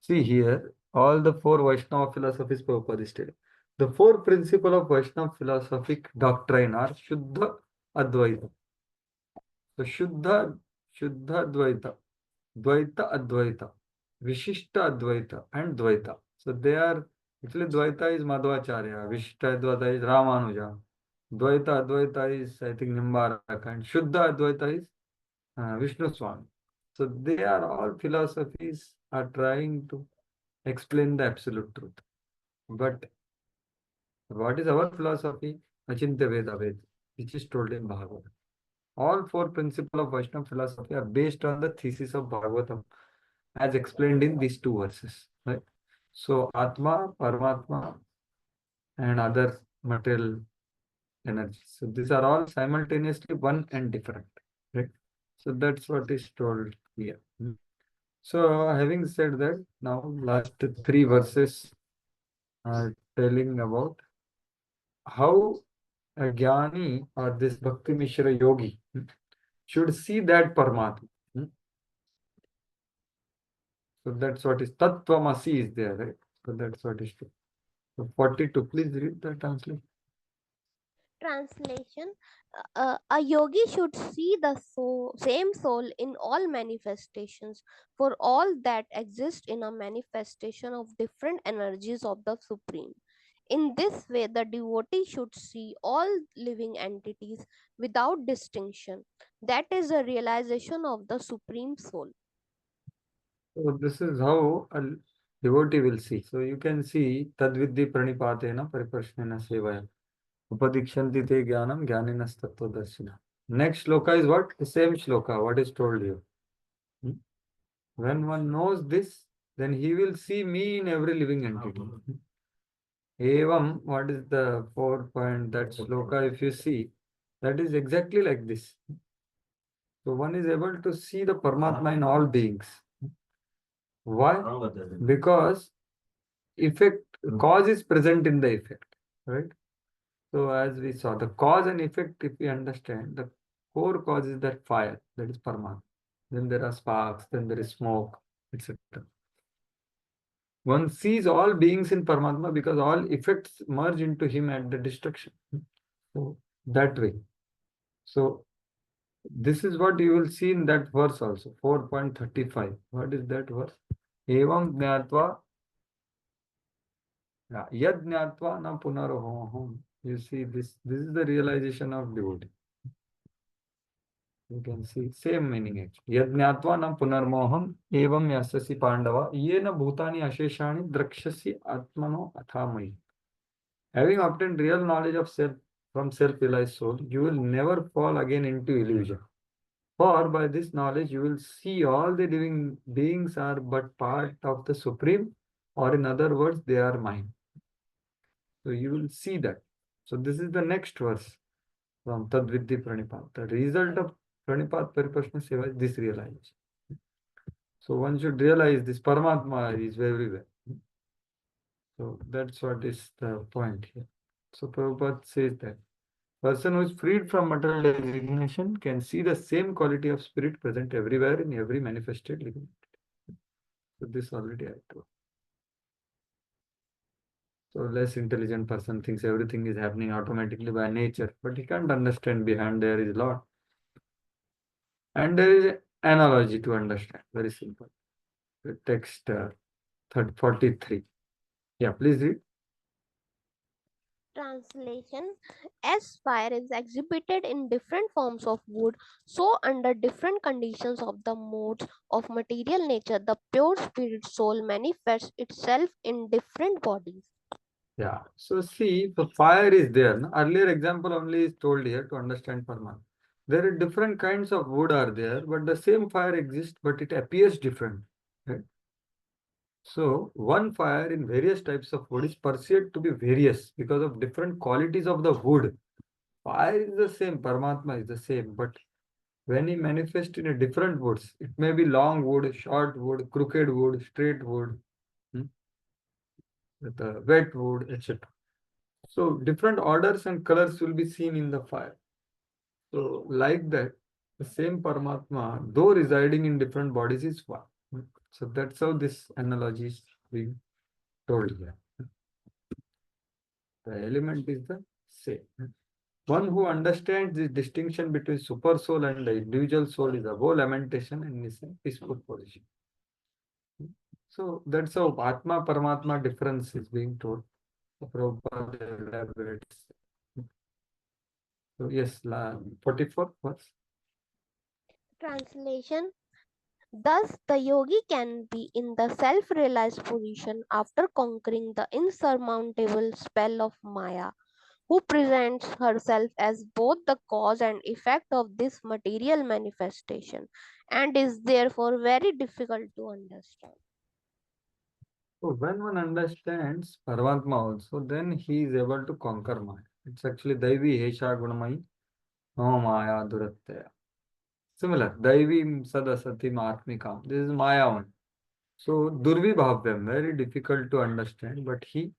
See here, all the four Vaishnava philosophies Prabhupada is telling. The four principles of Vaishnava philosophic doctrine are Shuddha Advaita. So Shuddha Advaita, Dvaita Advaita, Vishishta Advaita, and Dvaita. So they are, actually Dvaita is Madhvacharya, Vishishta Advaita is Ramanuja, Dvaita Advaita is, I think, Nimbaraka, and Shuddha Advaita is Vishnu Swami. So they are all philosophies are trying to explain the absolute truth. But what is our philosophy? Achintya Veda Ved, which is told in Bhagavad. All four principles of Vaishnava philosophy are based on the thesis of Bhagavatam, as explained in these two verses. Right? So Atma, Paramatma, and other material energies. So these are all simultaneously one and different. Right? So that's what is told here. So having said that, now last three verses are telling about how a Jnani or this Bhakti Mishra yogi should see that Paramatma. So that's what is Tattvamasi is there, right? So that's what is true. So 42, please read the translation. Translation: a yogi should see the same soul in all manifestations, for all that exist in a manifestation of different energies of the Supreme. In this way, the devotee should see all living entities without distinction. That is a realization of the Supreme Soul. So this is how a devotee will see. So you can see Tadvidhi Pranipatena Pariprashnena Sevaya. Upadikshanti te jnanam jnaninas tattvadarshina. Next shloka is what? The same shloka, what is told here. When one knows this, then he will see me in every living entity. Evam, what is the 4 point, that shloka, if you see, that is exactly like this. So one is able to see the Paramatma in all beings. Why? Because effect, cause is present in the effect, right? So as we saw, the cause and effect, if we understand, the core cause is that fire, that is Paramatma. Then there are sparks, then there is smoke, etc. One sees all beings in Paramatma because all effects merge into him at the destruction. So that way. So this is what you will see in that verse also, 4.35. What is that verse? Evam jnatva, yad jnatva na punaroham. You see this is the realization of devotee. You can see same meaning actually. Yad jnatva na punarmoham evam yasasi pandava yena bhutani asheshani drakshasi atmano athamai. Having obtained real knowledge of self, from self-realized soul, you will never fall again into illusion. For by this knowledge, you will see all the living beings are but part of the Supreme, or in other words, they are mine. So you will see that. So this is the next verse from Tadvidhi Pranipat. The result of Pranipat Pariprashna Seva is this realization. So one should realize this Paramatma is everywhere. So that's what is the point here. So Prabhupada says that person who is freed from material designation can see the same quality of spirit present everywhere in every manifested living. So this already I told. So less intelligent person thinks everything is happening automatically by nature, but he can't understand behind there is law. And there is an analogy to understand, very simple. The text 43. Yeah, please read. Translation: as fire is exhibited in different forms of wood, so under different conditions of the modes of material nature, the pure spirit soul manifests itself in different bodies. Yeah. So see, the fire is there. No? Earlier example only is told here to understand Paramatma. There are different kinds of wood are there, but the same fire exists, but it appears different. Right? So one fire in various types of wood is perceived to be various because of different qualities of the wood. Fire is the same, Paramatma is the same, but when he manifests in a different woods, it may be long wood, short wood, crooked wood, straight wood, with a wet wood, etc. So different orders and colors will be seen in the fire. So like that, the same Paramatma, though residing in different bodies, is one. So that's how this analogy is being told here. The element is the same. One who understands the distinction between super soul and the individual soul is above lamentation and is in peaceful position. So that's how Atma Paramatma difference is being told. So Prabhupada elaborates. So yes, 44 verse. Translation: thus, the yogi can be in the self realized position after conquering the insurmountable spell of Maya, who presents herself as both the cause and effect of this material manifestation, and is therefore very difficult to understand. So when one understands Paramatma also, then he is able to conquer Maya. It's actually Daivi Hesha Gunamai No Maya Durattaya. Similar, Daivi Sadasati Atmikam. This is Maya one. So Durvibhavyam, very difficult to understand, but he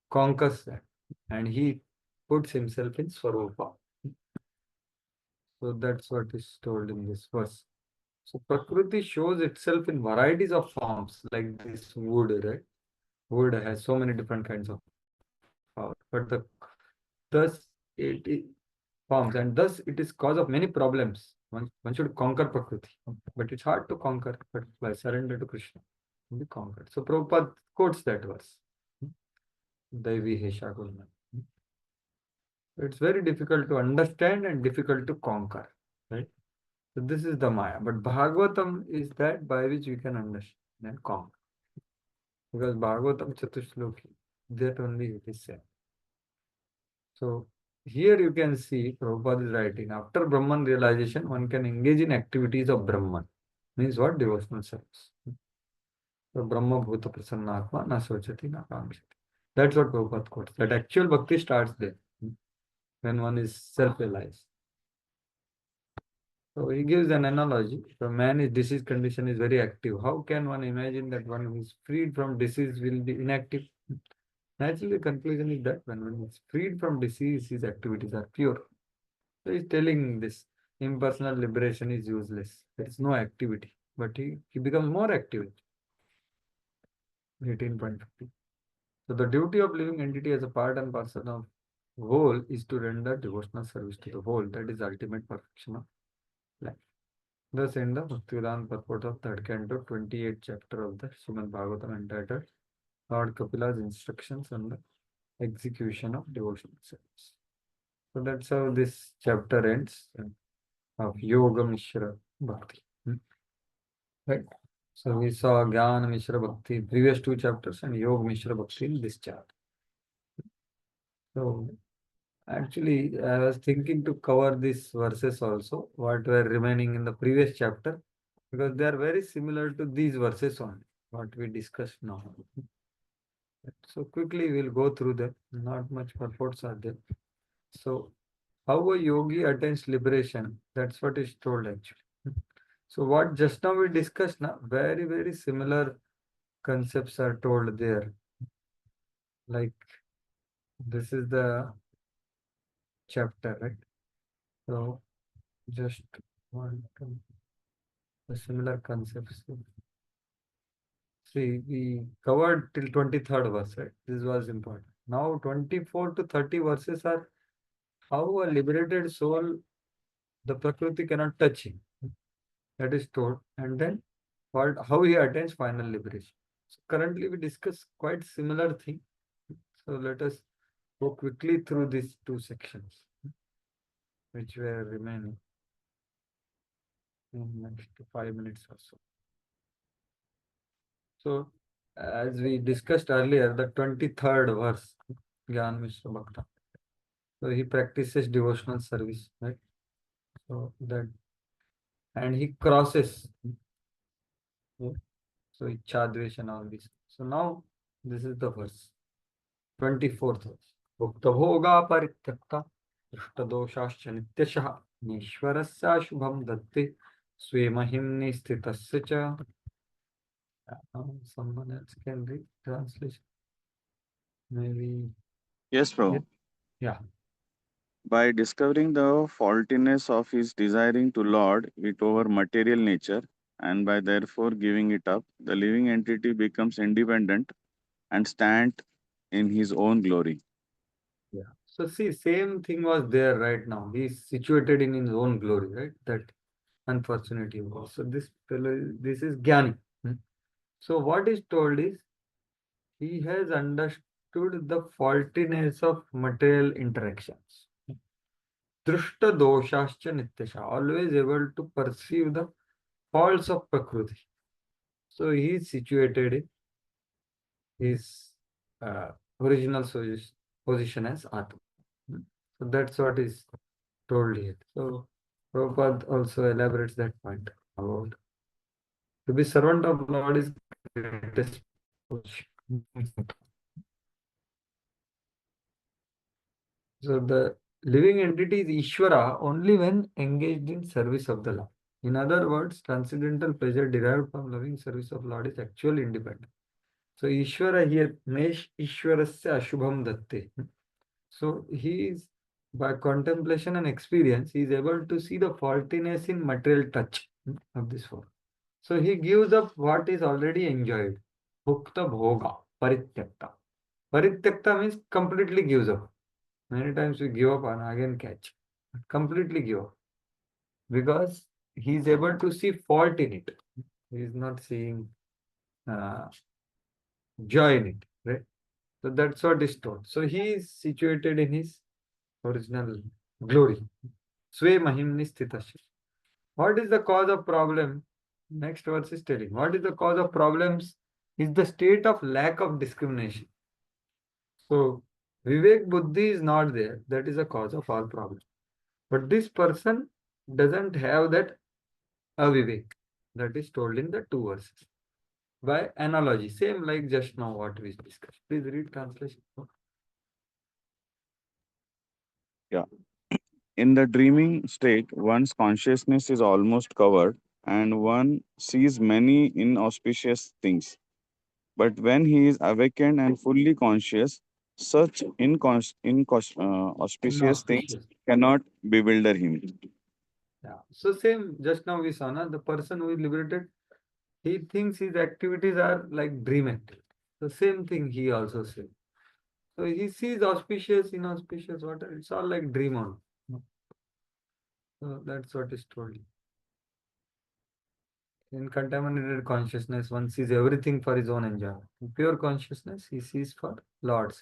conquers that and he puts himself in Swarupa. So that's what is told in this verse. So Prakriti shows itself in varieties of forms, like this wood, right? Wood has so many different kinds of power, but thus it is forms, and thus it is cause of many problems. One should conquer Prakriti, but it's hard to conquer, but by surrender to Krishna, we conquered. So Prabhupada quotes that verse. Daivi Hesha Gulman. It's very difficult to understand and difficult to conquer, right? So this is the Maya, but Bhagavatam is that by which we can understand and conquer. Because Bhagavatam Chatushloki, that only it is said. So here you can see Prabhupada is writing, after Brahman realization, one can engage in activities of Brahman. Means what? Devotional service. So Brahma Bhuta Prasannatma na sochati na kamshati. That's what Prabhupada quotes. That actual bhakti starts there, when one is self-realized. So he gives an analogy. If a man is disease condition is very active, how can one imagine that one who is freed from disease will be inactive? Naturally, the conclusion is that when one is freed from disease, his activities are pure. So he's telling this impersonal liberation is useless. There is no activity, but he becomes more active. 18.50. So the duty of living entity as a part and parcel of whole is to render devotional service to the whole. That is ultimate perfection of life. Thus in the Bhaktivedanta purport of third canto, 28th chapter of the Srimad Bhagavatam entitled Lord Kapila's instructions on the execution of devotional service. So that's how this chapter ends of Yoga Mishra Bhakti. Right? So we saw Jnana Mishra Bhakti previous two chapters and Yoga Mishra Bhakti in this chapter. So Actually, I was thinking to cover these verses also, what were remaining in the previous chapter, because they are very similar to these verses only, what we discussed now. So quickly we'll go through them. Not much purports are there. So how a yogi attains liberation, that's what is told actually. So what just now we discussed now, very similar concepts are told there. Like this is the chapter, right? So just one the similar concepts. See, we covered till 23rd verse, right? This was important. Now 24 to 30 verses are how a liberated soul, the Prakriti cannot touch him. That is told. And then what, how he attains final liberation. So currently we discuss quite similar thing. So let us go quickly through these two sections, which were remaining in next 5 minutes or so. So as we discussed earlier, the 23rd verse, Gyan Mishra Bhakta. So he practices devotional service, right? So that, and he crosses. Yeah. So Ichhadvesh and all this. So now this is the verse, 24th verse. Bhukta bhoga parityakta drishtadoshaschya nityashah nishwarasya shubham datte swemahimni sthitasya cha. Someone else can read translation. Maybe. Yes, Prabhu. Yeah. By discovering the faultiness of his desiring to lord it over material nature, and by therefore giving it up, the living entity becomes independent and stand in his own glory. Yeah. So see, same thing was there right now. He is situated in his own glory, right? That unfortunately was. So this fellow, this is Jnani. So what is told is he has understood the faultiness of material interactions. Drishta doshascha nityasha, always able to perceive the faults of Prakriti. So he is situated in his original position as Atma. So that's what is told here. So Prabhupada also elaborates that point about to be servant of Lord is greatest position. So the living entity is Ishvara only when engaged in service of the Lord. In other words, transcendental pleasure derived from loving service of Lord is actually independent. So Ishvara here, Mesh Ishvarasya Ashubham Datte. So he is, by contemplation and experience, he is able to see the faultiness in material touch of this world. So he gives up what is already enjoyed. Bhukta bhoga, parityakta. Parityakta means completely gives up. Many times we give up and again catch. Completely give up. Because he is able to see fault in it. He is not seeing uh, joy in it. Right? So that's what is told. So he is situated in his original glory. Sve mahimni sthitasya. What is the cause of problem? Next verse is telling. What is the cause of problems? Is the state of lack of discrimination. So Vivek Buddhi is not there. That is the cause of all problems. But this person doesn't have that avivek that is told in the two verses. By analogy, same like just now what we discussed. Please read translation. Yeah. In the dreaming state, one's consciousness is almost covered and one sees many inauspicious things. But when he is awakened and fully conscious, such auspicious things Inauspicious. cannot bewilder him. Yeah. So same just now we saw na, the person who is liberated, he thinks his activities are like dream activities. The same thing he also said. So he sees auspicious, inauspicious, whatever. It's all like dream on. So that's what is told. In contaminated consciousness, one sees everything for his own enjoyment. In pure consciousness, he sees for Lord's.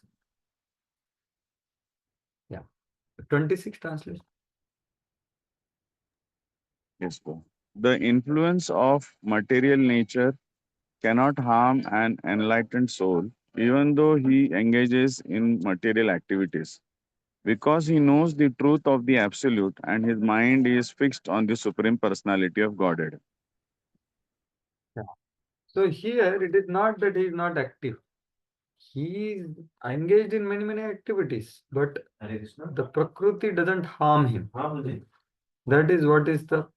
Yeah. 26 translation. Yes, sir. The influence of material nature cannot harm an enlightened soul, even though he engages in material activities. because he knows the truth of the absolute and his mind is fixed on the supreme personality of Godhead. Yeah. So here it is not that he is not active. He is engaged in many activities, but the Prakriti doesn't harm him. That is what is the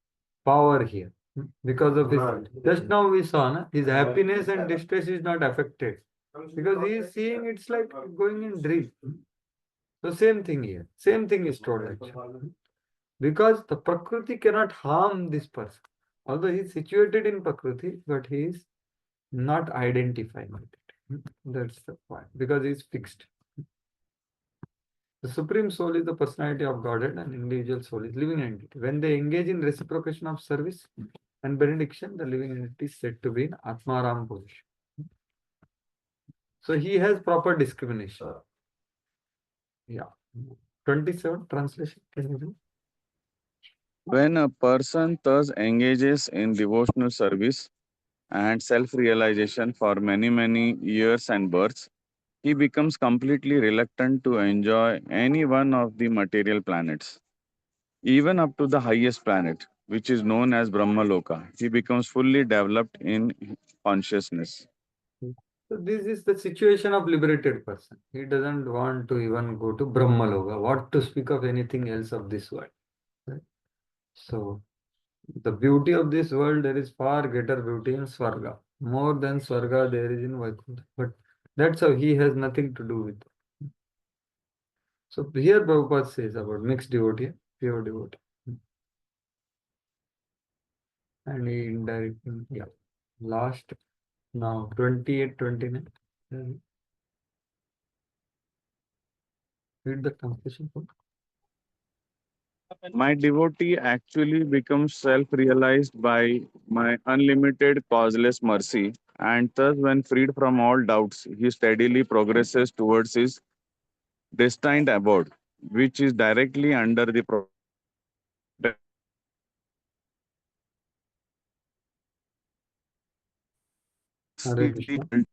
power here. Because of his, just now we saw, na, his happiness and distress is not affected. Because he is seeing it's like going in dream. So same thing here. Same thing is told actually. Because the Prakriti cannot harm this person. Although he is situated in Prakriti, but he is not identifying with it. That's the point. Because he is fixed. The Supreme Soul is the personality of Godhead and individual soul is living entity. When they engage in reciprocation of service and benediction, the living entity is said to be in Atmaram position. So he has proper discrimination. Yeah. 27 translation. Can you do? When a person thus engages in devotional service and self realization for many years and births, he becomes completely reluctant to enjoy any one of the material planets. Even up to the highest planet, which is known as Brahmaloka, he becomes fully developed in consciousness. So this is the situation of liberated person. He doesn't want to even go to Brahmaloka. What to speak of anything else of this world. Right? So the beauty of this world, there is far greater beauty in Swarga. More than Swarga there is in Vaikuntha. But that's how he has nothing to do with it. So here Prabhupada says about mixed devotee, pure devotee. And he indirectly, yeah. Last, now 28, 29. Read the translation. My devotee actually becomes self realized by my unlimited causeless mercy, and thus, when freed from all doubts, he steadily progresses towards his destined abode, which is directly under the protection of the Supreme Personality of Godhead. Thus, Hare Krishna.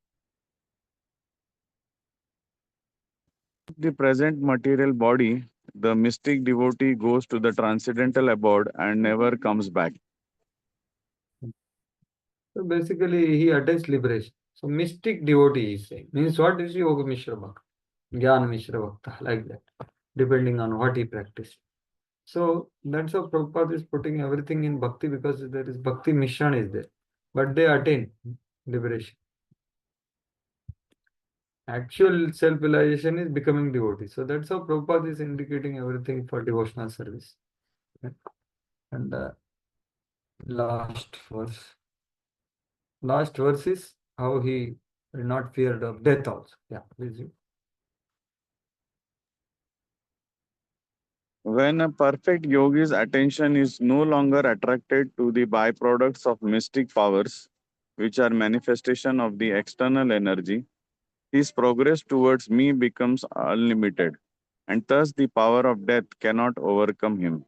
the present material body, the mystic devotee goes to the transcendental abode and never comes back. So basically, he attains liberation. So mystic devotee is saying. Means what is Yoga Mishra Bhakta? Jnana Mishra Bhakta, like that, depending on what he practiced. So that's how Prabhupada is putting everything in bhakti because there is bhakti mission is there. But they attain liberation. Actual self-realization is becoming devotee. So that's how Prabhupada is indicating everything for devotional service. Okay. And last verse. Last verse is how he will not fear of death also. Yeah, please. When a perfect yogi's attention is no longer attracted to the byproducts of mystic powers, which are manifestation of the external energy, his progress towards me becomes unlimited, and thus the power of death cannot overcome him.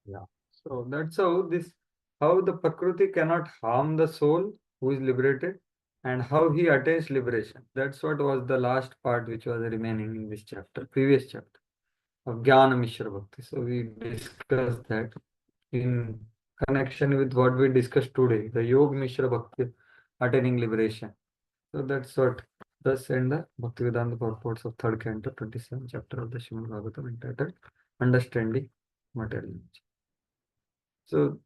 Yeah. So that's how the Prakriti cannot harm the soul who is liberated and how he attains liberation. That's what was the last part which was remaining in this chapter, previous chapter of Jnana Mishra Bhakti. So we discussed that in connection with what we discussed today, the Yoga Mishra Bhakti attaining liberation. So that's what thus end the Bhaktivedanta purports of third canto, 27th chapter of the Srimad Bhagavatam entitled Understanding Material Nature. So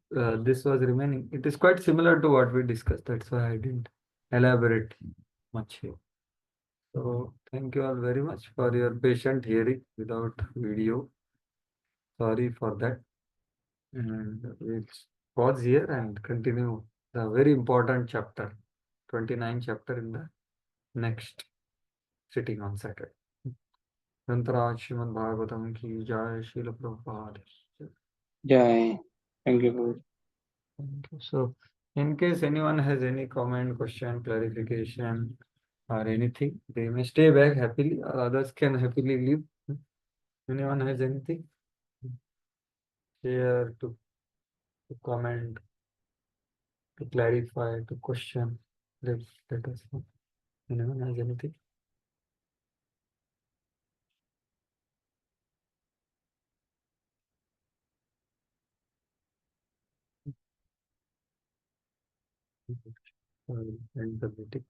this was remaining. It is quite similar to what we discussed. That's why I didn't elaborate much here. So thank you all very much for your patient hearing without video. Sorry for that. And we'll pause here and continue the very important chapter, 29th chapter in the next sitting on Saturday. Nantaraj Srimad Bhagavatam ki Jai Srila Prabhupada. Jai. Thank you. Thank you. So, in case anyone has any comment, question, clarification, or anything, they may stay back happily, or others can happily leave. Anyone has anything? Share to comment, to clarify, to question. Let us know. Anyone has anything? End the meeting.